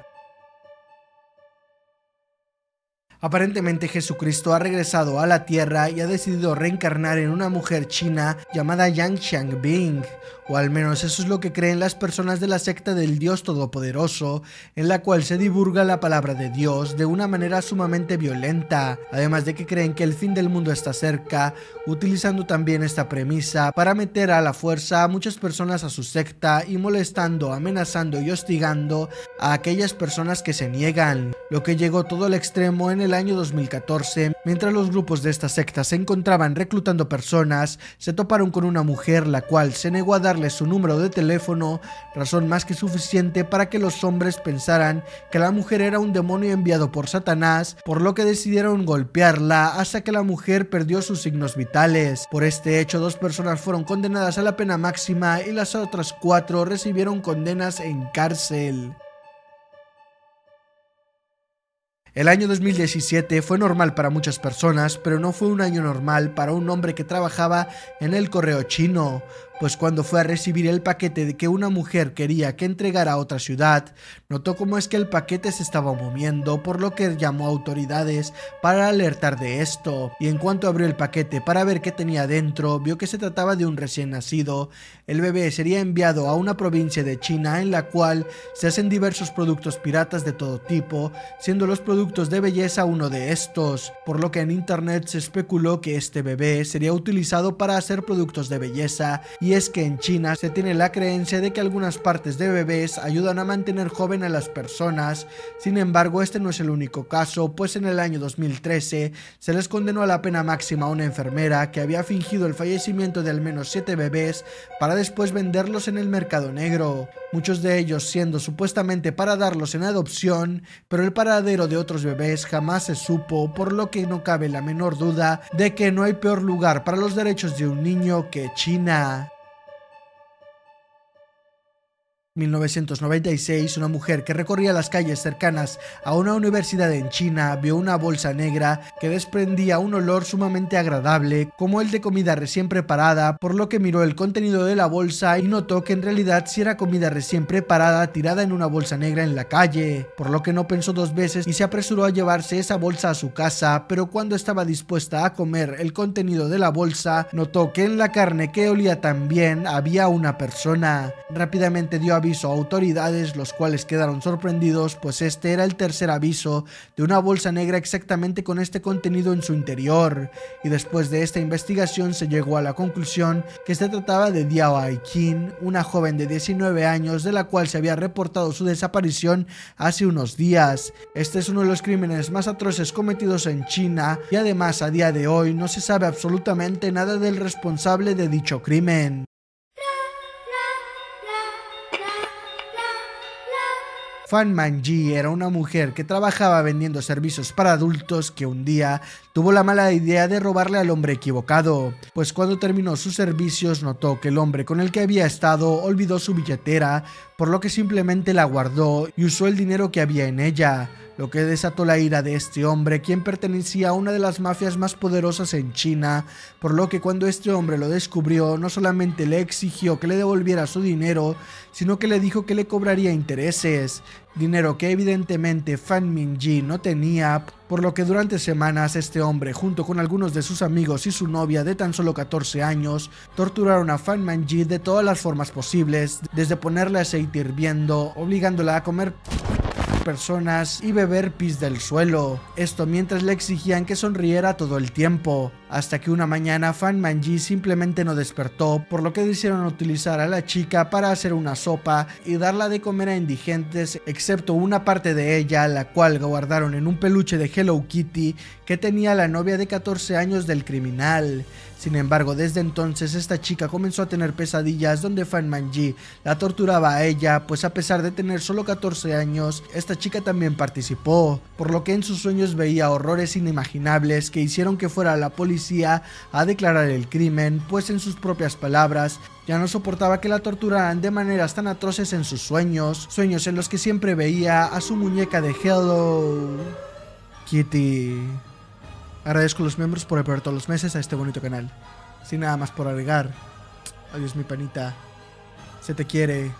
Aparentemente Jesucristo ha regresado a la tierra y ha decidido reencarnar en una mujer china llamada Yang Xiangbing, o al menos eso es lo que creen las personas de la secta del Dios Todopoderoso, en la cual se divulga la palabra de Dios de una manera sumamente violenta, además de que creen que el fin del mundo está cerca, utilizando también esta premisa para meter a la fuerza a muchas personas a su secta y molestando, amenazando y hostigando a aquellas personas que se niegan, lo que llegó todo al extremo en el año 2014, mientras los grupos de esta secta se encontraban reclutando personas, se toparon con una mujer la cual se negó a darle su número de teléfono, razón más que suficiente para que los hombres pensaran que la mujer era un demonio enviado por Satanás, por lo que decidieron golpearla hasta que la mujer perdió sus signos vitales. Por este hecho, 2 personas fueron condenadas a la pena máxima y las otras 4 recibieron condenas en cárcel. El año 2017 fue normal para muchas personas, pero no fue un año normal para un hombre que trabajaba en el correo chino, pues cuando fue a recibir el paquete de que una mujer quería que entregara a otra ciudad, notó cómo es que el paquete se estaba moviendo, por lo que llamó a autoridades para alertar de esto, y en cuanto abrió el paquete para ver qué tenía dentro, vio que se trataba de un recién nacido. El bebé sería enviado a una provincia de China en la cual se hacen diversos productos piratas de todo tipo, siendo los productos de belleza uno de estos, por lo que en internet se especuló que este bebé sería utilizado para hacer productos de belleza. Y es que en China se tiene la creencia de que algunas partes de bebés ayudan a mantener joven a las personas. Sin embargo, este no es el único caso, pues en el año 2013 se les condenó a la pena máxima a una enfermera que había fingido el fallecimiento de al menos 7 bebés para después venderlos en el mercado negro, muchos de ellos siendo supuestamente para darlos en adopción, pero el paradero de otros bebés jamás se supo, por lo que no cabe la menor duda de que no hay peor lugar para los derechos de un niño que China. 1996, una mujer que recorría las calles cercanas a una universidad en China vio una bolsa negra que desprendía un olor sumamente agradable, como el de comida recién preparada, por lo que miró el contenido de la bolsa y notó que en realidad sí era comida recién preparada tirada en una bolsa negra en la calle, por lo que no pensó dos veces y se apresuró a llevarse esa bolsa a su casa, pero cuando estaba dispuesta a comer el contenido de la bolsa, notó que en la carne que olía tan bien había una persona. Rápidamente dio aviso a autoridades, los cuales quedaron sorprendidos, pues este era el tercer aviso de una bolsa negra exactamente con este contenido en su interior, y después de esta investigación se llegó a la conclusión que se trataba de Diao Aikin, una joven de 19 años de la cual se había reportado su desaparición hace unos días. Este es uno de los crímenes más atroces cometidos en China y además a día de hoy no se sabe absolutamente nada del responsable de dicho crimen. Fan Manji era una mujer que trabajaba vendiendo servicios para adultos que un día tuvo la mala idea de robarle al hombre equivocado, pues cuando terminó sus servicios notó que el hombre con el que había estado olvidó su billetera, por lo que simplemente la guardó y usó el dinero que había en ella, lo que desató la ira de este hombre, quien pertenecía a una de las mafias más poderosas en China, por lo que cuando este hombre lo descubrió, no solamente le exigió que le devolviera su dinero, sino que le dijo que le cobraría intereses, dinero que evidentemente Fan Minji no tenía, por lo que durante semanas este hombre, junto con algunos de sus amigos y su novia de tan solo 14 años, torturaron a Fan Manji de todas las formas posibles, desde ponerle aceite hirviendo, obligándola a comer personas y beber pis del suelo, esto mientras le exigían que sonriera todo el tiempo, hasta que una mañana Fan Manji simplemente no despertó, por lo que decidieron utilizar a la chica para hacer una sopa y darla de comer a indigentes, excepto una parte de ella, la cual guardaron en un peluche de Hello Kitty que tenía la novia de 14 años del criminal. Sin embargo, desde entonces esta chica comenzó a tener pesadillas donde Fan Manji la torturaba a ella, pues a pesar de tener solo 14 años, esta chica también participó, por lo que en sus sueños veía horrores inimaginables que hicieron que fuera a la policía a declarar el crimen, pues en sus propias palabras, ya no soportaba que la torturaran de maneras tan atroces en sus sueños en los que siempre veía a su muñeca de Hello Kitty. Agradezco a los miembros por apoyar todos los meses a este bonito canal. Sin nada más por agregar. Adiós mi panita. Se te quiere.